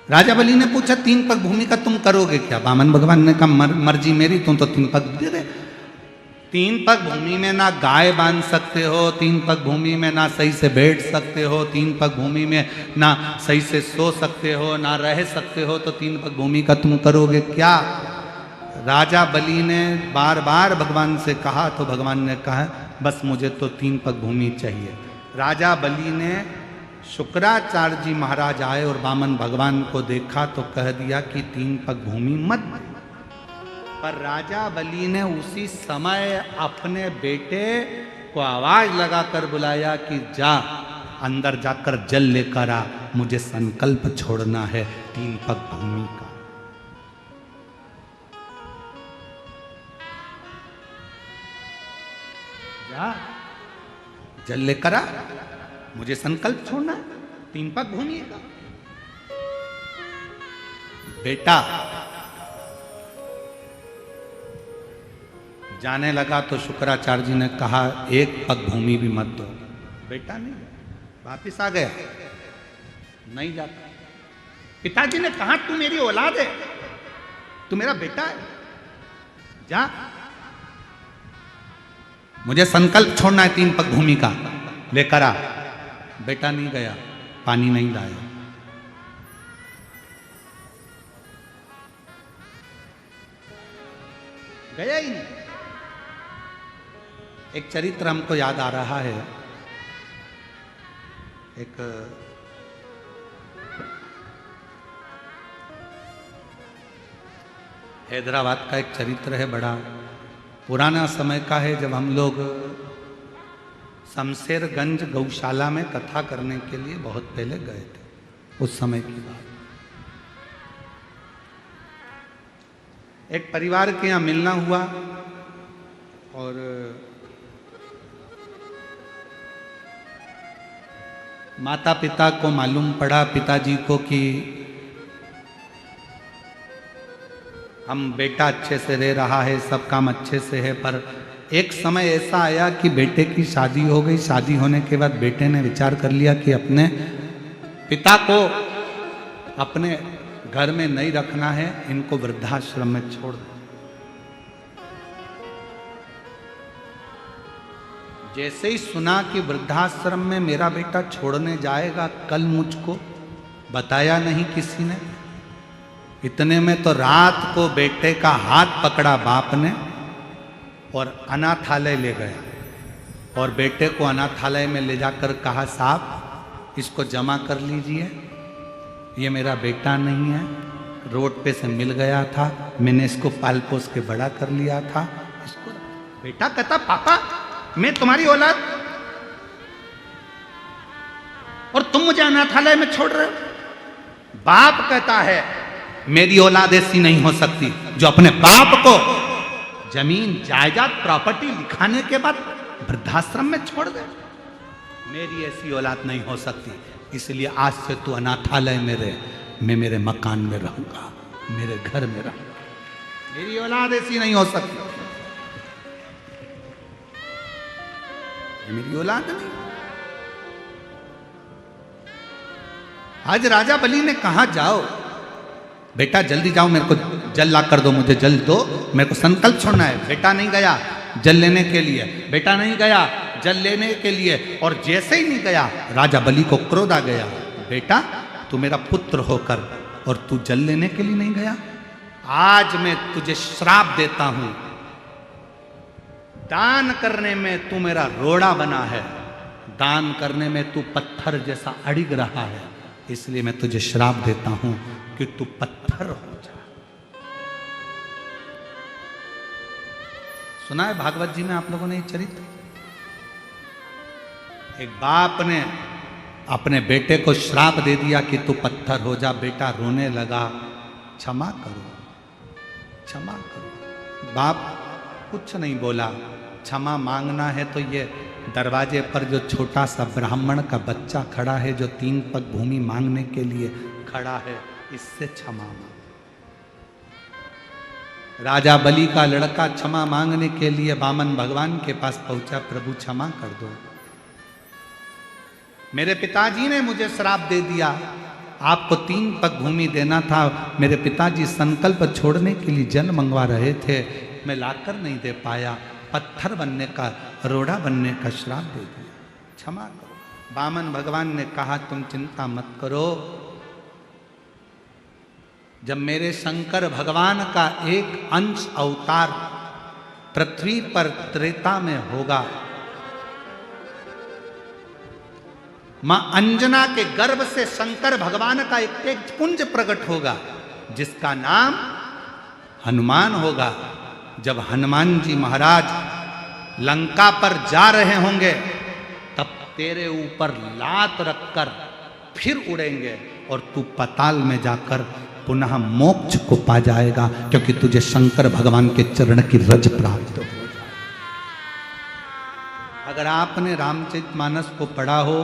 राजा बलि ने पूछा 3 पग भूमि का तुम करोगे क्या? वामन भगवान ने कहा मर्जी मेरी, तुम तो 3 पग दे दे। 3 पग भूमि में ना गाय बांध सकते हो, 3 पग भूमि में ना सही से बैठ सकते हो, 3 पग भूमि में ना सही से सो सकते हो, ना रह सकते हो, तो 3 पग भूमि का तुम करोगे क्या? राजा बलि ने बार बार भगवान से कहा तो भगवान ने कहा बस मुझे तो 3 पग भूमि चाहिए। राजा बलि ने शुक्राचार्य जी महाराज आए और वामन भगवान को देखा तो कह दिया कि 3 पग भूमि मत। पर राजा बलि ने उसी समय अपने बेटे को आवाज लगाकर बुलाया कि जा अंदर जाकर जल लेकर आ, मुझे संकल्प छोड़ना है 3 पग भूमि का। जा जल लेकर आ, मुझे संकल्प छोड़ना है 3 पग भूमि का। बेटा जाने लगा तो शुक्राचार्य जी ने कहा 1 पग भूमि भी मत दो। बेटा नहीं, वापिस आ गया, नहीं जाता। पिताजी ने कहा तू मेरी औलाद है, तू मेरा बेटा है, जा, मुझे संकल्प छोड़ना है 3 पग भूमि का, लेकर आ। बेटा नहीं गया, पानी नहीं लाया। गया ही नहीं। एक चरित्र हमको याद आ रहा है, एक हैदराबाद का एक चरित्र है, बड़ा पुराना समय का है, जब हम लोग शमशेरगंज गौशाला में कथा करने के लिए बहुत पहले गए थे। उस समय की बात। एक परिवार के यहाँ मिलना हुआ और माता पिता को मालूम पड़ा, पिताजी को, कि हम बेटा अच्छे से रह रहा है, सब काम अच्छे से है, पर एक समय ऐसा आया कि बेटे की शादी हो गई। शादी होने के बाद बेटे ने विचार कर लिया कि अपने पिता को अपने घर में नहीं रखना है, इनको वृद्धाश्रम में छोड़ दो। जैसे ही सुना कि वृद्धाश्रम में मेरा बेटा छोड़ने जाएगा, कल मुझको बताया नहीं किसी ने। इतने में तो रात को बेटे का हाथ पकड़ा बाप ने और अनाथालय ले गया, और बेटे को अनाथालय में ले जाकर कहा साहब इसको जमा कर लीजिए, ये मेरा बेटा नहीं है, रोड पे से मिल गया था, मैंने इसको पाल पोस के बड़ा कर लिया था इसको। बेटा कहता पापा मैं तुम्हारी औलाद और तुम मुझे अनाथालय में छोड़ रहे हो। बाप कहता है मेरी औलाद ऐसी नहीं हो सकती जो अपने बाप को जमीन जायदाद प्रॉपर्टी लिखाने के बाद वृद्धाश्रम में छोड़ दे। मेरी ऐसी औलाद नहीं हो सकती, इसलिए आज से तू अनाथालय में रहे, मैं मेरे मकान में रहूंगा, मेरे घर में रहूंगा। मेरी औलाद ऐसी नहीं हो सकती, मेरी औलाद नहीं। आज राजा बलि ने कहा जाओ बेटा जल्दी जाओ, मेरे को जल ला कर दो, मुझे जल दो, मेरे को संकल्प छोड़ना है। बेटा नहीं गया जल लेने के लिए, बेटा नहीं गया जल लेने के लिए, और जैसे ही नहीं गया राजा बलि को क्रोध आ गया, बेटा तू मेरा पुत्र होकर और तू जल लेने के लिए नहीं गया, आज मैं तुझे श्राप देता हूं। दान करने में तू मेरा रोड़ा बना है, दान करने में तू पत्थर जैसा अड़िग रहा है, इसलिए मैं तुझे श्राप देता हूं कि तू पत्थर हो जा। सुना है भागवत जी में आप लोगों ने ये चरित्र? एक बाप ने अपने बेटे को श्राप दे दिया कि तू पत्थर हो जा। बेटा रोने लगा, क्षमा करो क्षमा करो। बाप कुछ नहीं बोला। क्षमा मांगना है तो ये दरवाजे पर जो छोटा सा ब्राह्मण का बच्चा खड़ा है, जो 3 पग भूमि मांगने के लिए खड़ा है, इससे क्षमा मांग। राजा बलि का लड़का क्षमा मांगने के लिए वामन भगवान के पास पहुंचा, प्रभु क्षमा कर दो। मेरे पिताजी ने मुझे श्राप दे दिया, आपको 3 पग भूमि देना था। मेरे पिताजी संकल्प छोड़ने के लिए जल मंगवा रहे थे, मैं लाकर नहीं दे पाया, पत्थर बनने का, रोड़ा बनने का श्राप दे दिया, क्षमा करो। वामन भगवान ने कहा तुम चिंता मत करो, जब मेरे शंकर भगवान का एक अंश अवतार पृथ्वी पर त्रेता में होगा, मां अंजना के गर्भ से शंकर भगवान का एक तेज पुंज प्रकट होगा जिसका नाम हनुमान होगा। जब हनुमान जी महाराज लंका पर जा रहे होंगे तब तेरे ऊपर लात रखकर फिर उड़ेंगे और तू पाताल में जाकर पुनः मोक्ष को पा जाएगा, क्योंकि तुझे शंकर भगवान के चरण की रज प्राप्त हो। अगर आपने रामचरितमानस को पढ़ा हो,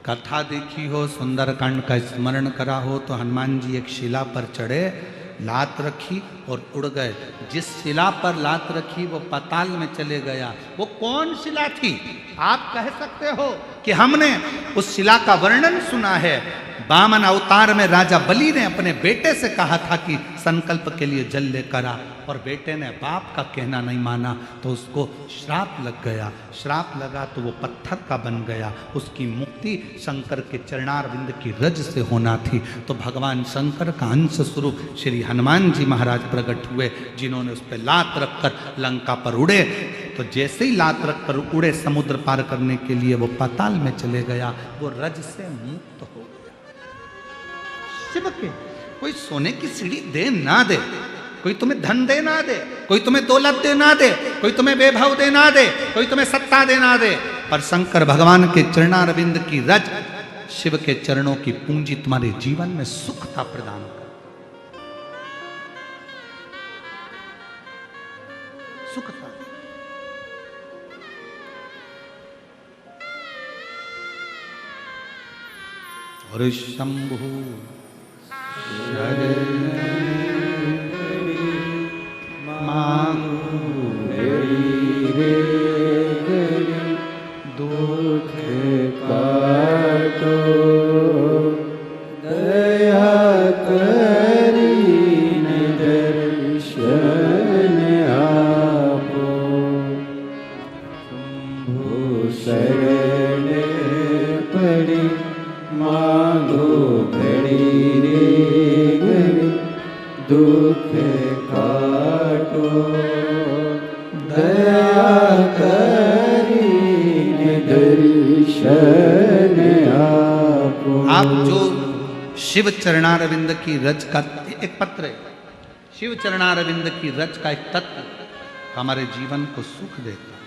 कथा देखी हो, सुंदरकांड का स्मरण करा हो, तो हनुमान जी एक शिला पर चढ़े, लात रखी और उड़ गए। जिस शिला पर लात रखी वो पाताल में चले गया। वो कौन शिला थी? आप कह सकते हो कि हमने उस शिला का वर्णन सुना है। वामन अवतार में राजा बलि ने अपने बेटे से कहा था कि संकल्प के लिए जल लेकर आ, और बेटे ने बाप का कहना नहीं माना तो उसको श्राप लग गया। श्राप लगा तो वो पत्थर का बन गया। उसकी मुक्ति शंकर के चरणारविंद की रज से होना थी। तो भगवान शंकर का अंश स्वरूप श्री हनुमान जी महाराज प्रकट हुए, जिन्होंने उस पर लात रखकर लंका पर उड़े। तो जैसे ही लात रखकर उड़े समुद्र पार करने के लिए वो पाताल में चले गया, वो रज से मुक्त हो गया। शिव के कोई सोने की सीढ़ी दे ना दे, कोई तुम्हें धन दे ना दे, कोई तुम्हें दौलत दे ना दे, कोई तुम्हें वैभव दे ना दे, कोई तुम्हें सत्ता दे ना दे, पर शंकर भगवान के चरणारविंद की रज, शिव के चरणों की पूंजी तुम्हारे जीवन में सुखता प्रदान कर, सुखता। और शंभु दुख काटो दया करीन दर्शन आपो शंभु शरण पड़ी मांगो घड़ी रे घड़ी दुख काटो दया करीन दर्शन आपो। आप जो शिव चरणारविंद की रज का एक पत्र है, शिव चरणारविंद की रज का एक तत्व हमारे जीवन को सुख देता है।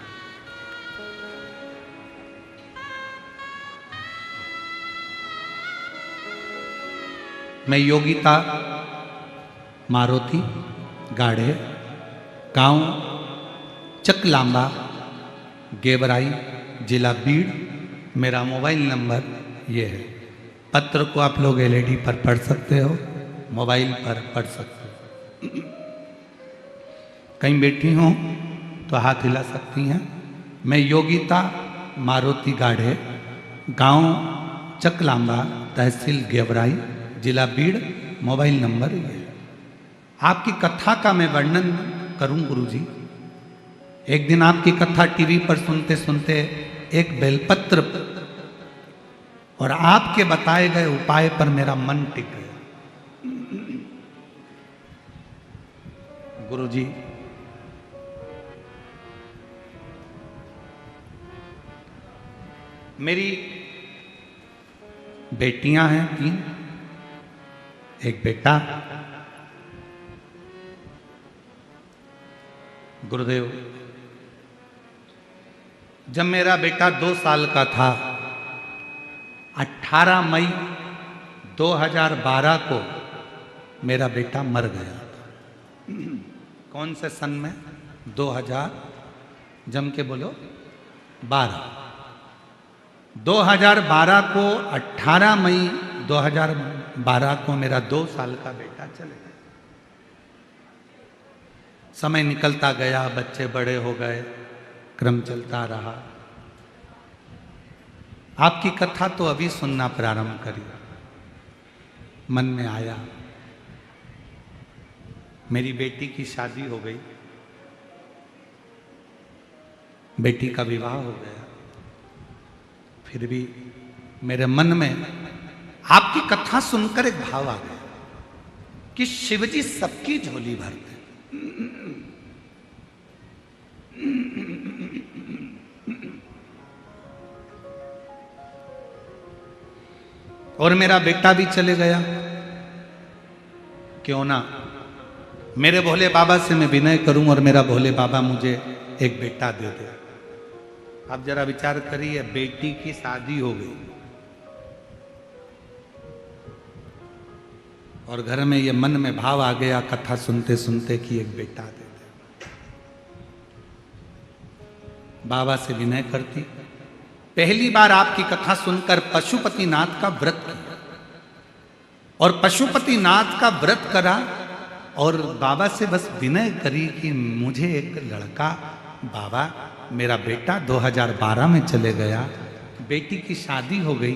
मैं योगिता मारुति गाढ़े, गांव चकलांबा, गेवराई, जिला बीड़, मेरा मोबाइल नंबर ये है। पत्र को आप लोग एलईडी पर पढ़ सकते हो, मोबाइल पर पढ़ सकते हो। कहीं बैठी हो तो हाथ हिला सकती हैं। मैं योगिता मारुति गाढ़े, गांव चकलांबा, तहसील गेवराई, जिला बीड़, मोबाइल नंबर ये है। आपकी कथा का मैं वर्णन करूं गुरुजी। एक दिन आपकी कथा टीवी पर सुनते सुनते एक बेलपत्र और आपके बताए गए उपाय पर मेरा मन टिक गया। गुरुजी, मेरी बेटियां हैं 3, एक बेटा। गुरुदेव, जब मेरा बेटा 2 साल का था, 18 मई 2012 को मेरा बेटा मर गया। कौन से सन में? 2000, जम के बोलो, 12। 2012 को 18 मई 2012 को मेरा 2 साल का बेटा चले गया। समय निकलता गया, बच्चे बड़े हो गए, क्रम चलता रहा। आपकी कथा तो अभी सुनना प्रारंभ करी, मन में आया। मेरी बेटी की शादी हो गई, बेटी का विवाह हो गया, फिर भी मेरे मन में आपकी कथा सुनकर एक भाव आ गया कि शिवजी सबकी झोली भरते। और मेरा बेटा भी चले गया, क्यों ना मेरे भोले बाबा से मैं विनय करूं और मेरा भोले बाबा मुझे एक बेटा दे दे। आप जरा विचार करिए, बेटी की शादी हो गई और घर में ये मन में भाव आ गया कथा सुनते सुनते कि एक बेटा दे दे। बाबा से विनय करती। पहली बार आपकी कथा सुनकर पशुपतिनाथ का व्रत किया और पशुपतिनाथ का व्रत करा और बाबा से बस विनय करी कि मुझे एक लड़का, बाबा मेरा बेटा 2012 में चले गया, बेटी की शादी हो गई,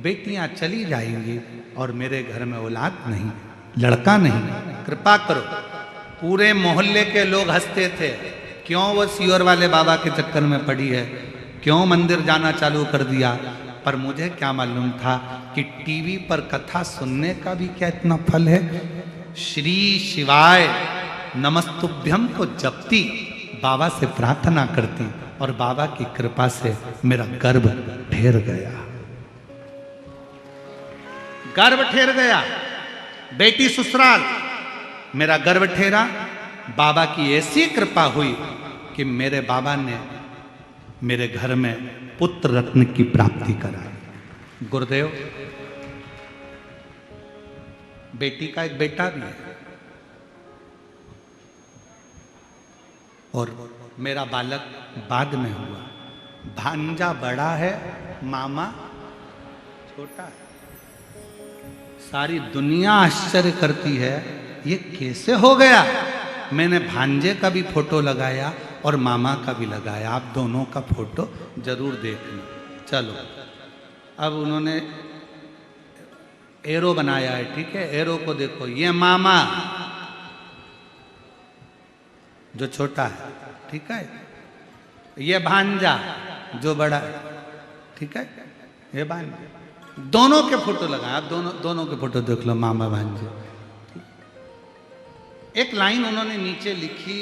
बेटियां चली जाएंगी और मेरे घर में औलाद नहीं, लड़का नहीं, कृपा करो। पूरे मोहल्ले के लोग हंसते थे, क्यों वो सियोर वाले बाबा के चक्कर में पड़ी है, क्यों मंदिर जाना चालू कर दिया। पर मुझे क्या मालूम था कि टीवी पर कथा सुनने का भी क्या इतना फल है। श्री शिवाय नमस्तुभ्यम को जपती, बाबा से प्रार्थना करती और बाबा की कृपा से मेरा गर्भ ठहर गया, गर्भ ठहर गया। बेटी ससुराल, मेरा गर्भ ठहरा। बाबा की ऐसी कृपा हुई कि मेरे बाबा ने मेरे घर में पुत्र रत्न की प्राप्ति कराई। गुरुदेव, बेटी का एक बेटा भी है और मेरा बालक बाद में हुआ। भांजा बड़ा है, मामा छोटा है। सारी दुनिया आश्चर्य करती है ये कैसे हो गया। मैंने भांजे का भी फोटो लगाया और मामा का भी लगाया, आप दोनों का फोटो जरूर देखना। चलो, अब उन्होंने एरो बनाया है, ठीक है, एरो को देखो, ये मामा जो छोटा है, ठीक है, ये भांजा जो बड़ा है, ठीक है, ये भांजा। दोनों के फोटो लगाए, आप दोनों के फोटो देख लो, मामा भांजे। एक लाइन उन्होंने नीचे लिखी,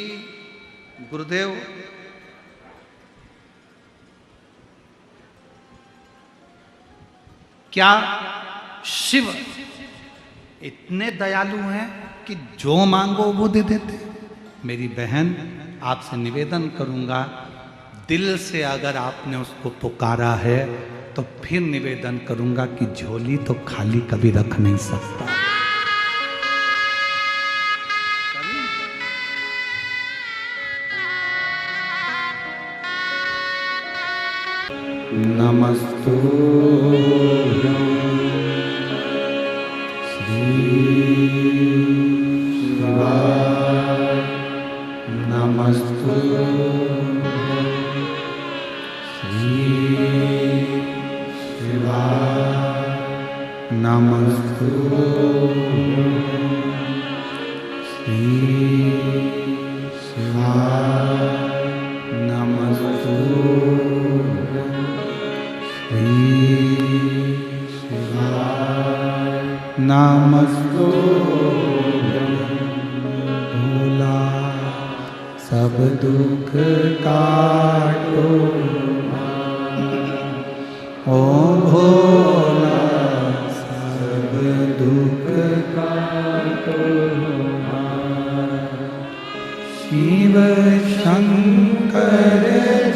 गुरुदेव क्या शिव इतने दयालु हैं कि जो मांगो वो दे देते। मेरी बहन, आपसे निवेदन करूंगा, दिल से अगर आपने उसको पुकारा है तो फिर निवेदन करूंगा कि झोली तो खाली कभी रख नहीं सकता। नमस्तुभ्यं श्री शिवाय, नमस्तुभ्यं श्री शिवाय, नमस्तुभ्यं श्री शिवाय, नमस्तुभ्यं शिवाय, नमस्तुभ्यं भोला सब दुख काटो, ओम भोला सब दुख काटो, शिव शंकर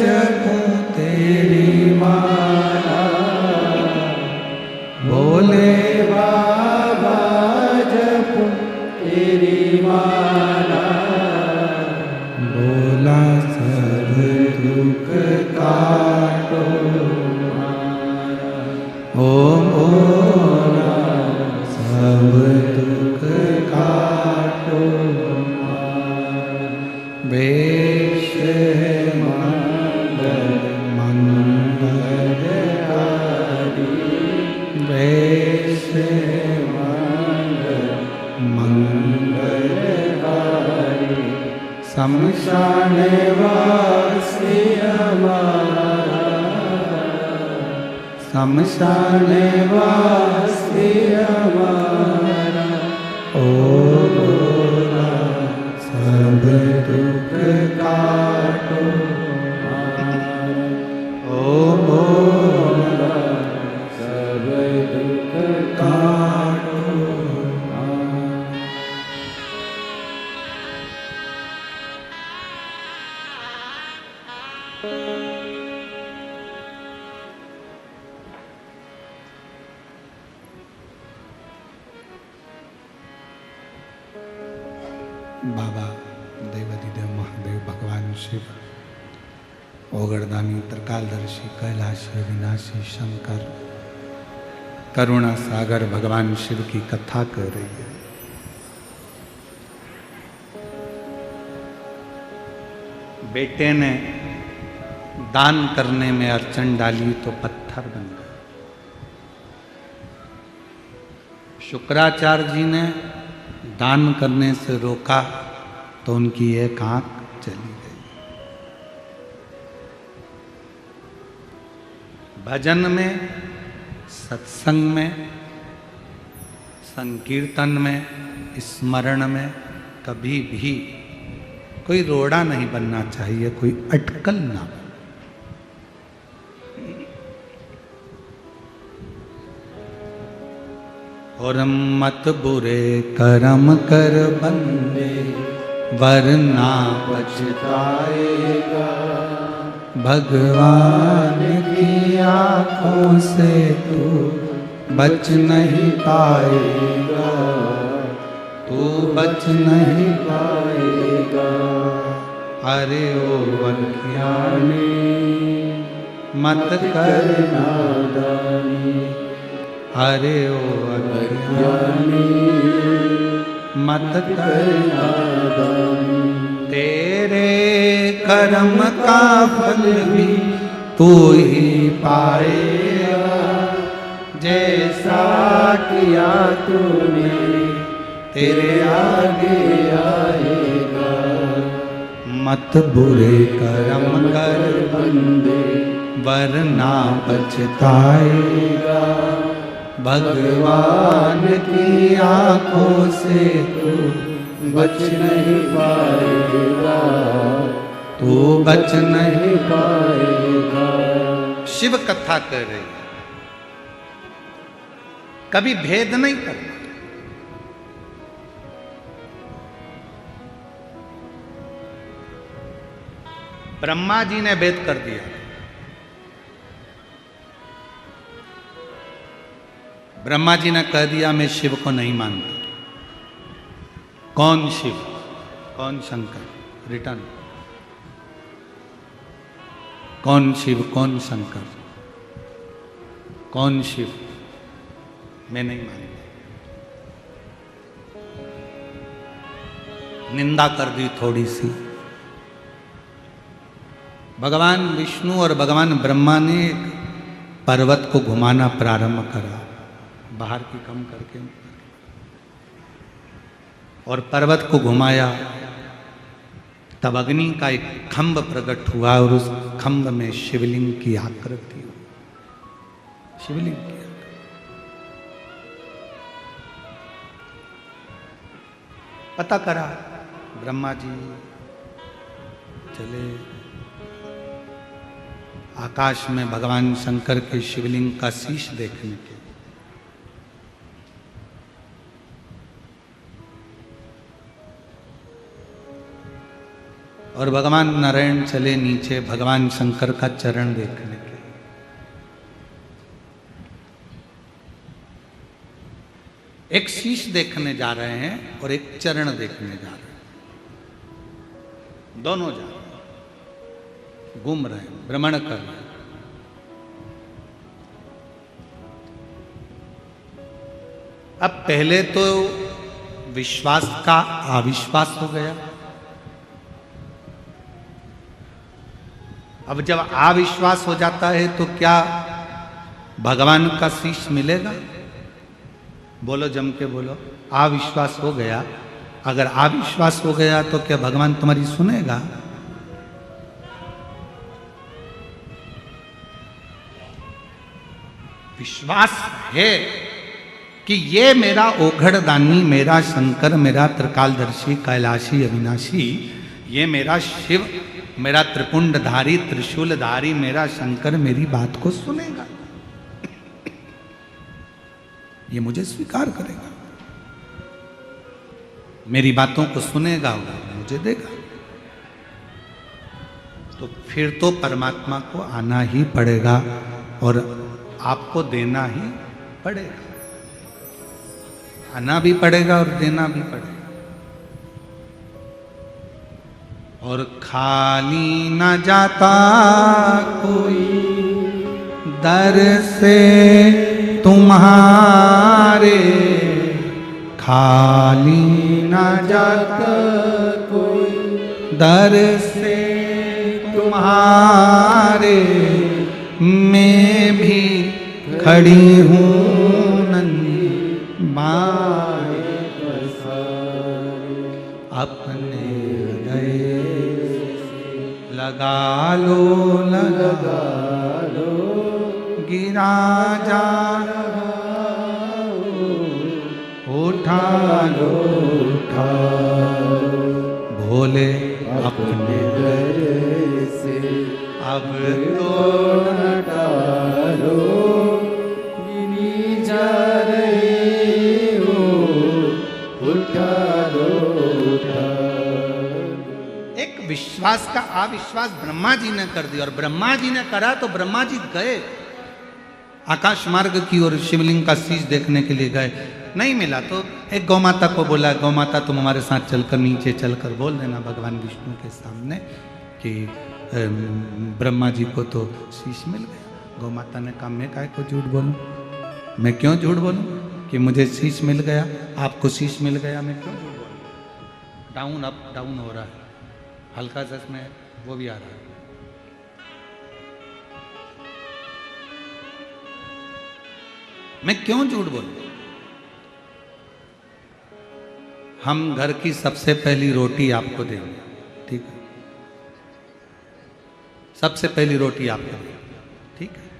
जपो तेरी माला, भोले बाबा जपो तेरी माला, भोला सब दुख काटो, ओम भोला सब दुख काटो, वेश है शमशान वासी हमारा, शमशान वासी हमारा, ओ भोला सब दुख काटो, ओ भोला सब दुख काटो। बाबा देवाधिदेव महादेव भगवान शिव, ओगरदानी त्रिकालदर्शी कैलाशी अविनाशी शंकर, करुणा सागर भगवान शिव की कथा कर रही है। बेटे ने दान करने में अड़चन डाली तो पत्थर बन गए। शुक्राचार्य जी ने दान करने से रोका तो उनकी एक आंख चली गई। भजन में, सत्संग में, संकीर्तन में, स्मरण में कभी भी कोई रोड़ा नहीं बनना चाहिए, कोई अटकल ना बने। और मत बुरे कर्म कर बंदे, वरना पछताएगा, भगवान की आंखों से तू बच नहीं पाएगा, तू बच नहीं पाएगा। अरे ओ अज्ञानी मत कर नादानी, अरे ओ अज्ञानी मत कर नादानी। तेरे कर्म का फल भी तू ही पाएगा, जैसा किया तूने तेरे आगे आएगा। मत बुरे कर्म कर बंदे, वरना पछताएगा, भगवान की आंखों से तू बच नहीं पाएगा, तू बच नहीं पाएगा। शिव कथा कर रही है, कभी भेद नहीं करना। ब्रह्मा जी ने भेद कर दिया। ब्रह्मा जी ने कह दिया मैं शिव को नहीं मानता। कौन शिव, कौन शंकर? रिटर्न। कौन शिव, कौन शंकर, कौन शिव? मैं नहीं मानता। निंदा कर दी थोड़ी सी। भगवान विष्णु और भगवान ब्रह्मा ने एक पर्वत को घुमाना प्रारंभ करा, बाहर की कम करके, और पर्वत को घुमाया। तब अग्नि का एक खंभ प्रकट हुआ और उस खंभ में शिवलिंग की आकृति हुई। शिवलिंग की आकृति। पता करा ब्रह्मा जी चले आकाश में भगवान शंकर के शिवलिंग का शीश देखने के। और भगवान नारायण चले नीचे भगवान शंकर का चरण देखने के। एक शीश देखने जा रहे हैं और एक चरण देखने जा रहे हैं, दोनों जा रहे हैं, घूम रहे हैं, भ्रमण कर रहे हैं। अब पहले तो विश्वास का अविश्वास हो गया। अब जब अविश्वास हो जाता है तो क्या भगवान का शीश मिलेगा? बोलो, जम के बोलो। अविश्वास हो गया अगर अविश्वास हो गया तो क्या भगवान तुम्हारी सुनेगा? विश्वास है कि ये मेरा ओघड़दानी, मेरा शंकर, मेरा त्रिकालदर्शी, कैलाशी, अविनाशी, ये मेरा शिव, मेरा त्रिपुंडधारी, त्रिशूलधारी, मेरा शंकर मेरी बात को सुनेगा, ये मुझे स्वीकार करेगा, मेरी बातों को सुनेगा, मुझे देगा। तो फिर तो परमात्मा को आना ही पड़ेगा और आपको देना ही पड़ेगा, आना भी पड़ेगा और देना भी पड़ेगा। और खाली न जाता कोई दर से तुम्हारे, खाली न जाता कोई दर से तुम्हारे, मैं भी खड़ी हूँ नन्ही माए अपने हृदय लगा लो, लगा लो, गिरा जा उठा लो, उठा भोले अपने दर से अब तो डालो, गिरी जा रही हो, उठा लो, उठा। एक विश्वास का अविश्वास ब्रह्मा जी ने कर दिया, और ब्रह्मा जी ने करा तो ब्रह्मा जी गए आकाश मार्ग की ओर, शिवलिंग का शीश देखने के लिए गए, नहीं मिला तो एक गौ माता को बोला, गौ माता तुम हमारे साथ चलकर नीचे चलकर बोल देना भगवान विष्णु के सामने कि ब्रह्मा जी को तो शीश मिल गया। गौ माता ने कहा मैं काहे को झूठ बोलूं, मैं क्यों झूठ बोलूं कि मुझे शीश मिल गया, आपको शीश मिल गया, मैं क्यों झूठ बोलूं। डाउन अप डाउन हो रहा है, हल्का सा इसमें वो भी आ रहा है। मैं क्यों झूठ बोलूं? हम घर की सबसे पहली रोटी आपको देंगे, ठीक है, सबसे पहली रोटी आपको देंगे, ठीक है।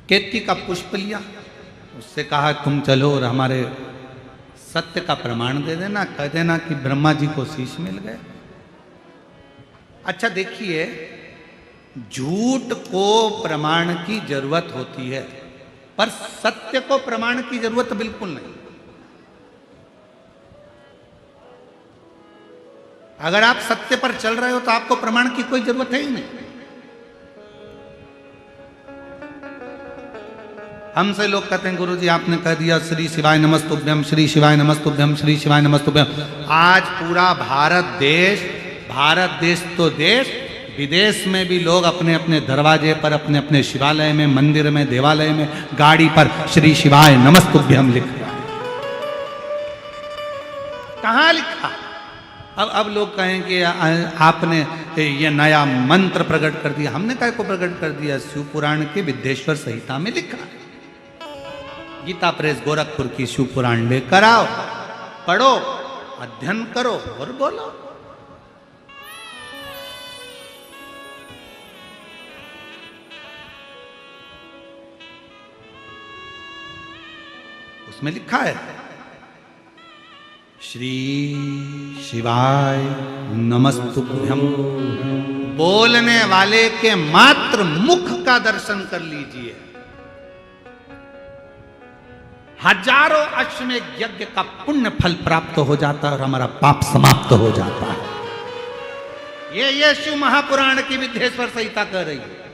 केतकी का पुष्प लिया, उससे कहा तुम चलो और हमारे सत्य का प्रमाण दे देना, कह देना कि ब्रह्मा जी को शीश मिल गए। अच्छा देखिए, झूठ को प्रमाण की जरूरत होती है, पर सत्य को प्रमाण की जरूरत बिल्कुल नहीं। अगर आप सत्य पर चल रहे हो तो आपको प्रमाण की कोई जरूरत है ही नहीं। हमसे लोग कहते हैं गुरुजी आपने कह दिया श्री शिवाय नमस्तुभ्यम, श्री शिवाय नमस्तुभ्यम, श्री शिवाय नमस्तुभ्यम। आज पूरा भारत देश तो देश, विदेश में भी लोग अपने अपने दरवाजे पर, अपने अपने शिवालय में, मंदिर में, देवालय में, गाड़ी पर श्री शिवाय नमस्तुभ्यम लिख रहा है। कहां लिखा? अब लोग कहें कि आपने ये नया मंत्र प्रकट कर दिया। हमने काय को प्रकट कर दिया? शिव पुराण के विद्येश्वर संहिता में लिखा है। गीता प्रेस गोरखपुर की शिव पुराण लेकर आओ, पढ़ो, अध्ययन करो और बोलो। उसमें लिखा है श्री शिवाय नमस्तुभ्यम। बोलने वाले के मात्र मुख का दर्शन कर लीजिए, हजारों अश्वमेध यज्ञ का पुण्य फल प्राप्त हो जाता है और हमारा पाप समाप्त हो जाता है। ये शिव महापुराण की विद्येश्वर संहिता कह रही है।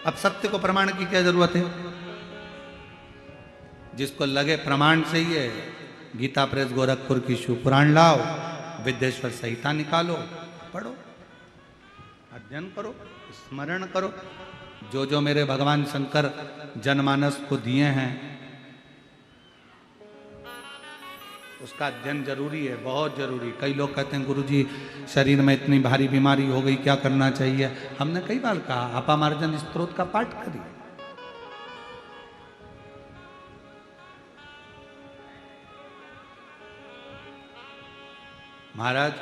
अब सत्य को प्रमाण की क्या जरूरत है? जिसको लगे प्रमाण चाहिए, गीता प्रेस गोरखपुर की शिव पुराण लाओ, विद्येश्वर संहिता निकालो, पढ़ो, अध्ययन करो, स्मरण करो। जो जो मेरे भगवान शंकर जनमानस को दिए हैं उसका अध्ययन जरूरी है, बहुत जरूरी। कई लोग कहते हैं गुरुजी शरीर में इतनी भारी बीमारी हो गई, क्या करना चाहिए? हमने कई बार कहा अपामार्जन स्तोत्र का पाठ करिए। महाराज,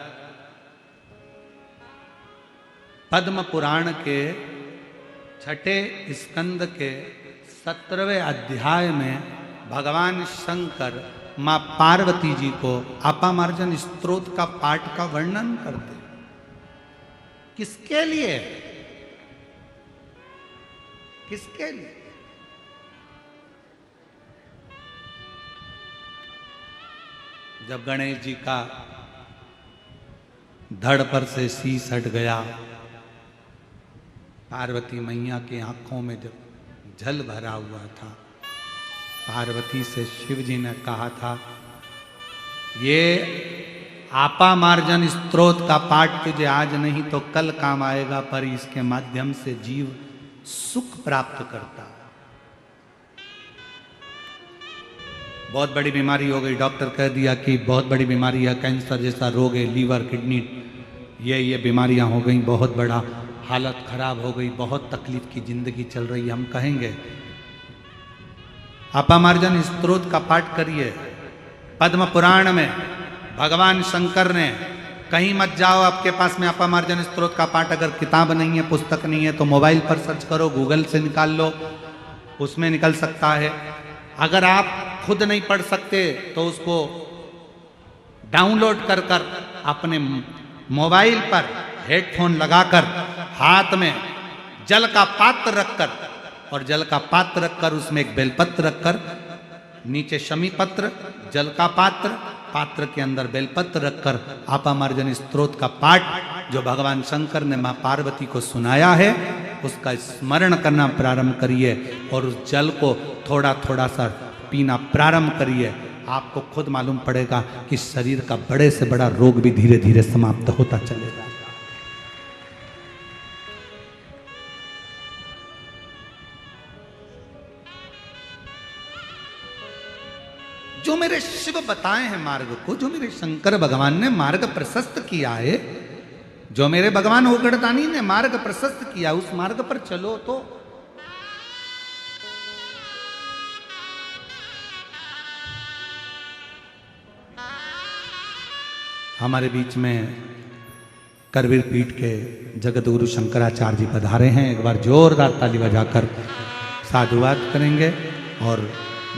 पद्म पुराण के 6ठे स्कंद के 17वें अध्याय में भगवान शंकर मां पार्वती जी को अपामार्जन स्तोत्र का पाठ का वर्णन करते। किसके लिए? किसके लिए? जब गणेश जी का धड़ पर से शीश हट गया, पार्वती मैया की आंखों में जब जल भरा हुआ था, पार्वती से शिव जी ने कहा था, ये आपामार्जन स्तोत्र का पाठ तुझे आज नहीं तो कल काम आएगा, पर इसके माध्यम से जीव सुख प्राप्त करता। बहुत बड़ी बीमारी हो गई, डॉक्टर कह दिया कि बहुत बड़ी बीमारी है, कैंसर जैसा रोग है, लीवर किडनी ये बीमारियां हो गई, बहुत बड़ा हालत खराब हो गई, बहुत तकलीफ की जिंदगी चल रही है। हम कहेंगे अपामार्जन स्तोत्र का पाठ करिए। पद्म पुराण में भगवान शंकर ने, कहीं मत जाओ, आपके पास में अपामार्जन स्तोत्र का पाठ अगर किताब नहीं है, पुस्तक नहीं है, तो मोबाइल पर सर्च करो, गूगल से निकाल लो, उसमें निकल सकता है। अगर आप खुद नहीं पढ़ सकते तो उसको डाउनलोड कर कर अपने मोबाइल पर हेडफोन लगाकर हाथ में जल का पात्र रखकर, और जल का पात्र रखकर उसमें एक बेलपत्र रखकर, नीचे शमी पत्र, जल का पात्र, पात्र के अंदर बेलपत्र रखकर अपामार्जन स्तोत्र का पाठ जो भगवान शंकर ने मां पार्वती को सुनाया है, उसका स्मरण करना प्रारंभ करिए और उस जल को थोड़ा थोड़ा सा पीना प्रारंभ करिए। आपको खुद मालूम पड़ेगा कि शरीर का बड़े से बड़ा रोग भी धीरे धीरे समाप्त होता चलेगा। जो मेरे शिव बताए हैं मार्ग को, जो मेरे शंकर भगवान ने मार्ग प्रशस्त किया है, जो मेरे भगवान ओगड़दानी ने मार्ग प्रशस्त किया, उस मार्ग पर चलो। तो हमारे बीच में करवीर पीठ के जगत गुरु शंकराचार्य जी पधारे हैं। एक बार जोरदार ताली बजाकर साधुवाद करेंगे और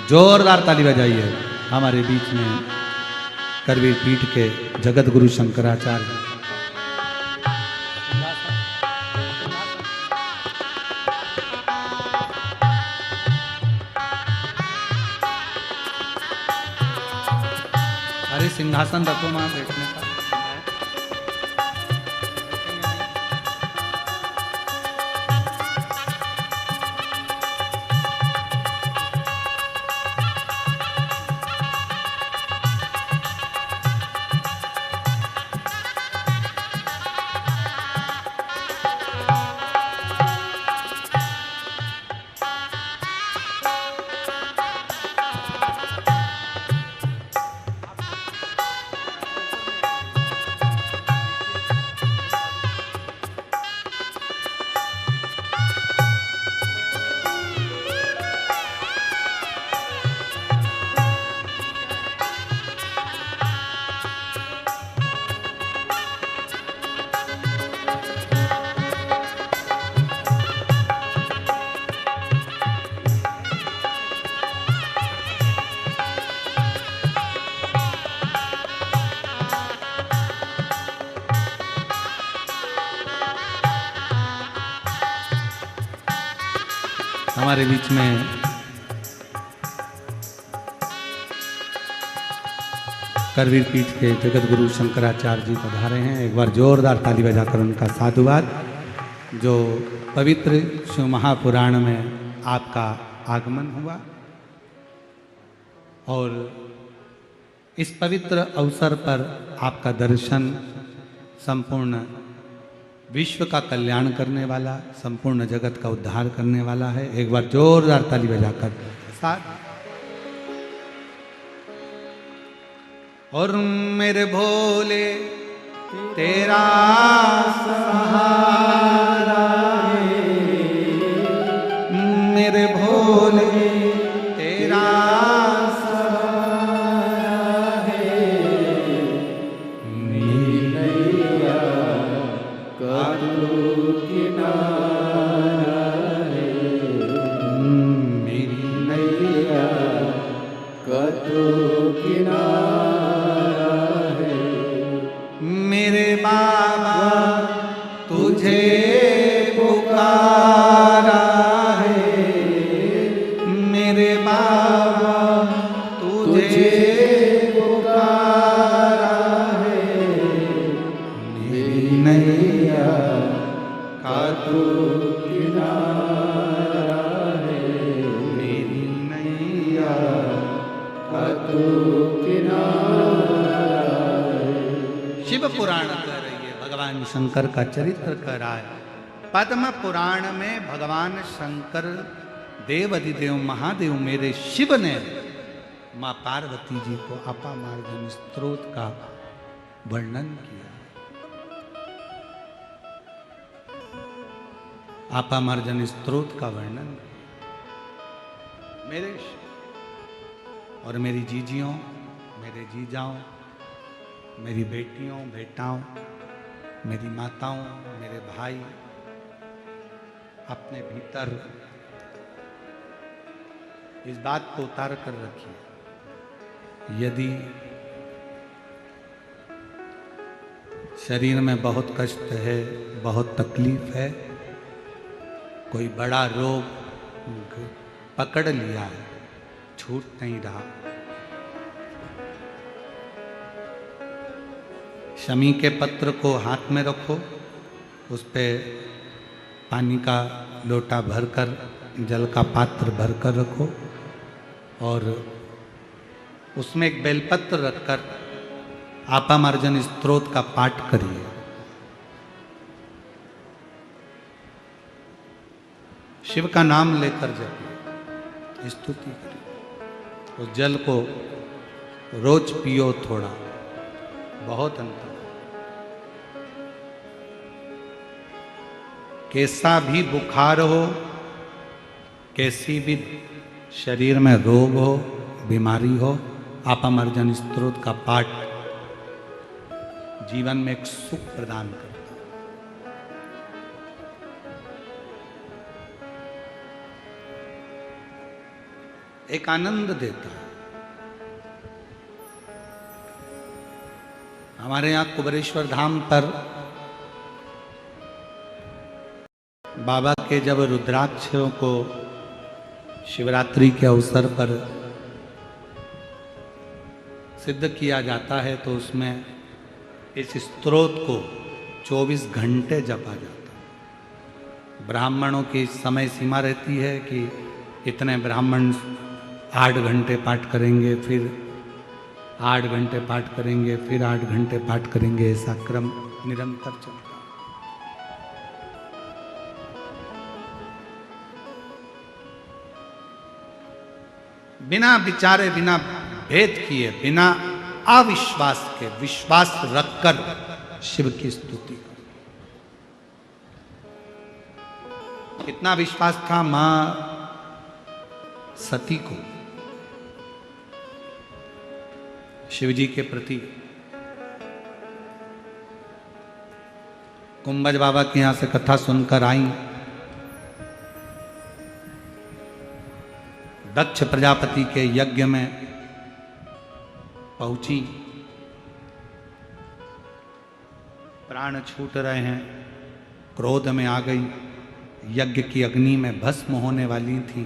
जोरदार ताली बजाइए। हमारे बीच में करवीर पीठ के जगत गुरु शंकराचार्य। अरे सिंहासन रखो वहां बैठने का। हमारे बीच में करवीर पीठ के जगत गुरु शंकराचार्य जी पधारे हैं। एक बार जोरदार ताली बजाकर उनका साधुवाद। जो पवित्र शिव महापुराण में आपका आगमन हुआ और इस पवित्र अवसर पर आपका दर्शन संपूर्ण विश्व का कल्याण करने वाला, संपूर्ण जगत का उद्धार करने वाला है। एक बार जोरदार ताली बजाकर साथ। और मेरे भोले तेरा सहारा है, मेरे भोले तेरा सहारा है, तू किनारा है। मेरे बाबा तुझे पुकारा है, मेरे बाबा तुझे पुकारा है, मेरी नैया का तू किनारा है, मेरी नैया का तू किनारा है। शिव पुराण कह रही है, भगवान शंकर का चरित्र कह रहा है। पद्म पुराण में भगवान शंकर देव अधिदेव महादेव मेरे शिव ने मां पार्वती जी को अपामार्जन स्त्रोत का वर्णन किया। अपामार्जन स्त्रोत का वर्णन मेरे शिव और मेरी जीजियों, मेरे जीजाओं, मेरी बेटियों बेटाओं, मेरी माताओं, मेरे भाई अपने भीतर इस बात को उतार कर रखिए। यदि शरीर में बहुत कष्ट है, बहुत तकलीफ है, कोई बड़ा रोग पकड़ लिया है, छूट नहीं रहा, शमी के पत्र को हाथ में रखो, उस पे पानी का लोटा भरकर, जल का पात्र भरकर रखो और उसमें एक बेलपत्र रखकर आपामार्जन स्त्रोत का पाठ करिए। शिव का नाम लेकर जपिए, स्तुति करिए। उस जल को रोज पियो, थोड़ा बहुत अंतर। कैसा भी बुखार हो, कैसी भी शरीर में रोग हो, बीमारी हो, आपामार्जन स्त्रोत का पाठ जीवन में एक सुख प्रदान करता है। एक आनंद देता है। हमारे यहाँ कुबेरेश्वर धाम पर बाबा के जब रुद्राक्षों को शिवरात्रि के अवसर पर सिद्ध किया जाता है तो उसमें इस स्तोत्र को 24 घंटे जपा जाता है। ब्राह्मणों की समय सीमा रहती है कि इतने ब्राह्मण 8 घंटे पाठ करेंगे, फिर 8 घंटे पाठ करेंगे, फिर 8 घंटे पाठ करेंगे, ऐसा क्रम निरंतर चलता है। बिना विचारे, बिना भेद किए, बिना अविश्वास के, विश्वास रखकर शिव की स्तुति करो। कितना विश्वास था मां सती को शिव जी के प्रति। कुंभज बाबा के यहां से कथा सुनकर आई। दक्ष प्रजापति के यज्ञ में पहुंची, प्राण छूट रहे हैं, क्रोध में आ गई, यज्ञ की अग्नि में भस्म होने वाली थी।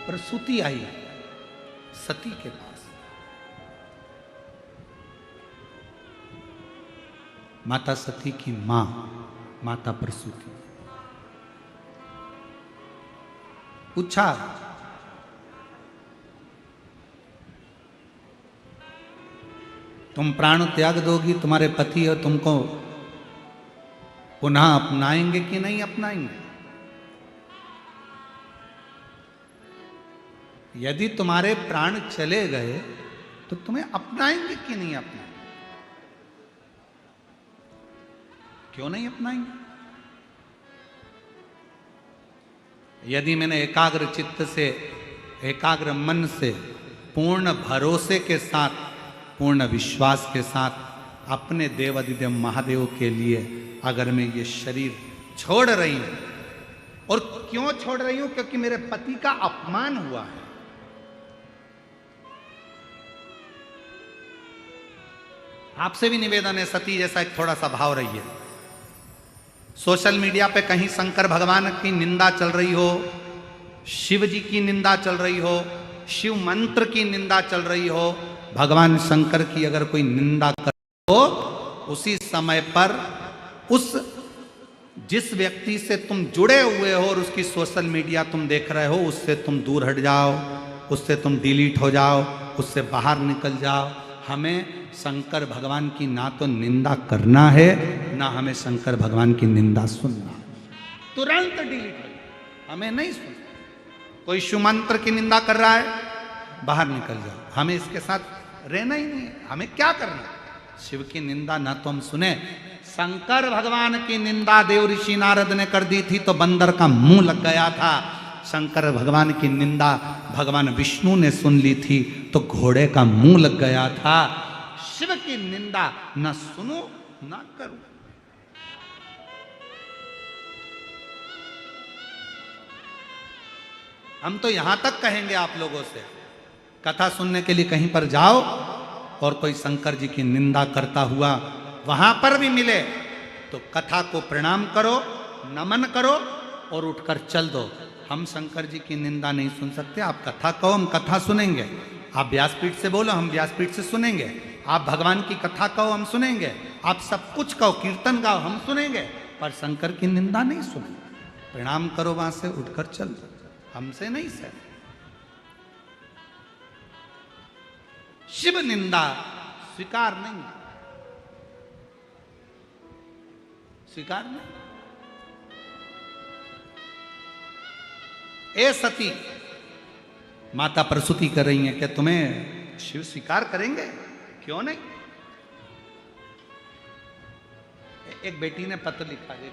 प्रसूति आई सती के पास। माता सती की मां माता प्रसूति पूछा, तुम प्राण त्याग दोगी, तुम्हारे पति और तुमको पुनः अपनाएंगे कि नहीं अपनाएंगे? यदि तुम्हारे प्राण चले गए तो तुम्हें अपनाएंगे कि नहीं अपनाएंगे? क्यों नहीं अपनाएंगे? यदि मैंने एकाग्र चित्त से, एकाग्र मन से, पूर्ण भरोसे के साथ, पूर्ण विश्वास के साथ अपने देव अधिदेव महादेव के लिए अगर मैं ये शरीर छोड़ रही हूं, और क्यों छोड़ रही हूं? क्योंकि मेरे पति का अपमान हुआ है। आपसे भी निवेदन है सती जैसा एक थोड़ा सा भाव रहिए। सोशल मीडिया पे कहीं शंकर भगवान की निंदा चल रही हो, शिव जी की निंदा चल रही हो, शिव मंत्र की निंदा चल रही हो, भगवान शंकर की अगर कोई निंदा कर हो, उसी समय पर उस जिस व्यक्ति से तुम जुड़े हुए हो और उसकी सोशल मीडिया तुम देख रहे हो, उससे तुम दूर हट जाओ, उससे तुम डिलीट हो जाओ, उससे बाहर निकल जाओ। हमें शंकर भगवान की ना तो निंदा करना है, ना हमें शंकर भगवान की निंदा सुनना। तुरंत डिलीट हो, हमें नहीं सुनना। कोई शिव मंत्र की निंदा कर रहा है, बाहर निकल जाओ, हमें इसके साथ रहना ही नहीं। हमें क्या करना? शिव की निंदा ना तो हम सुने। शंकर भगवान की निंदा देव ऋषि नारद ने कर दी थी तो बंदर का मुंह लग गया था। शंकर भगवान की निंदा भगवान विष्णु ने सुन ली थी तो घोड़े का मुंह लग गया था। शिव की निंदा न सुनो न करो। हम तो यहां तक कहेंगे आप लोगों से, कथा सुनने के लिए कहीं पर जाओ और कोई शंकर जी की निंदा करता हुआ वहां पर भी मिले तो कथा को प्रणाम करो, नमन करो और उठकर चल दो। हम शंकर जी की निंदा नहीं सुन सकते। आप कथा कहो, हम कथा सुनेंगे। आप व्यासपीठ से बोलो, हम व्यासपीठ से सुनेंगे। आप भगवान की कथा कहो, हम सुनेंगे। आप सब कुछ कहो, कीर्तन गाओ, हम सुनेंगे, पर शंकर की निंदा नहीं सुनेंगे। प्रणाम करो, वहां से उठकर चल दो, हमसे नहीं सह। शिव निंदा स्वीकार नहीं, स्वीकार नहीं। ए सती, माता प्रसूति कर रही है कि तुम्हें शिव स्वीकार करेंगे? क्यों नहीं? एक बेटी ने पत्र लिखा है।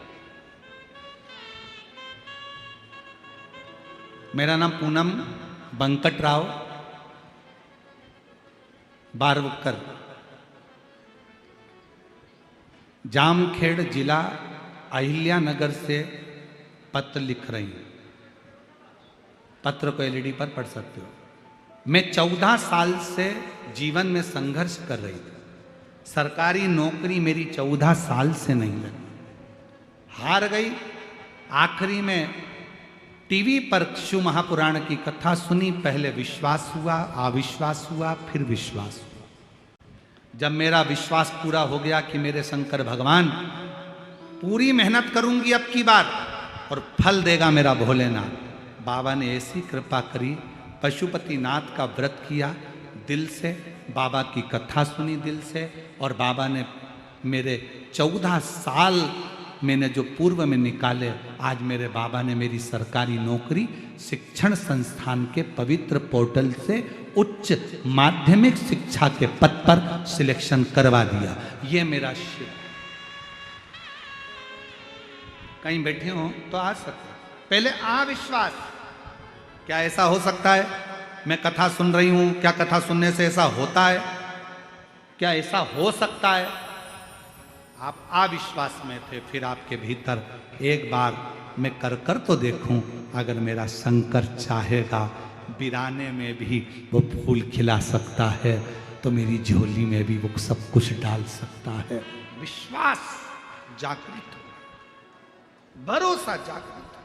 मेरा नाम पूनम बंकट राव बारवकर, जामखेड़ जिला अहिल्या नगर से पत्र लिख रही हूं। पत्र को एलईडी पर पढ़ सकते हो। मैं 14 साल से जीवन में संघर्ष कर रही थी। सरकारी नौकरी मेरी 14 साल से नहीं लगी, हार गई। आखिरी में टीवी पर शिव महापुराण की कथा सुनी। पहले विश्वास हुआ, अविश्वास हुआ, फिर विश्वास हुआ। जब मेरा विश्वास पूरा हो गया कि मेरे शंकर भगवान, पूरी मेहनत करूंगी अब की बार और फल देगा मेरा भोलेनाथ। बाबा ने ऐसी कृपा करी, पशुपतिनाथ का व्रत किया दिल से, बाबा की कथा सुनी दिल से, और बाबा ने मेरे 14 साल मैंने जो पूर्व में निकाले, आज मेरे बाबा ने मेरी सरकारी नौकरी शिक्षण संस्थान के पवित्र पोर्टल से उच्च माध्यमिक शिक्षा के पद पर सिलेक्शन करवा दिया। ये मेरा शिव। कहीं बैठे हो तो आ सकते। पहले अविश्वास, क्या ऐसा हो सकता है? मैं कथा सुन रही हूं, क्या कथा सुनने से ऐसा होता है? क्या ऐसा हो सकता है? आप अविश्वास में थे। फिर आपके भीतर एक बार मैं कर तो देखूं, अगर मेरा शंकर चाहेगा वीराने में भी वो फूल खिला सकता है तो मेरी झोली में भी वो सब कुछ डाल सकता है। विश्वास जागृत हो, भरोसा जागृत हो।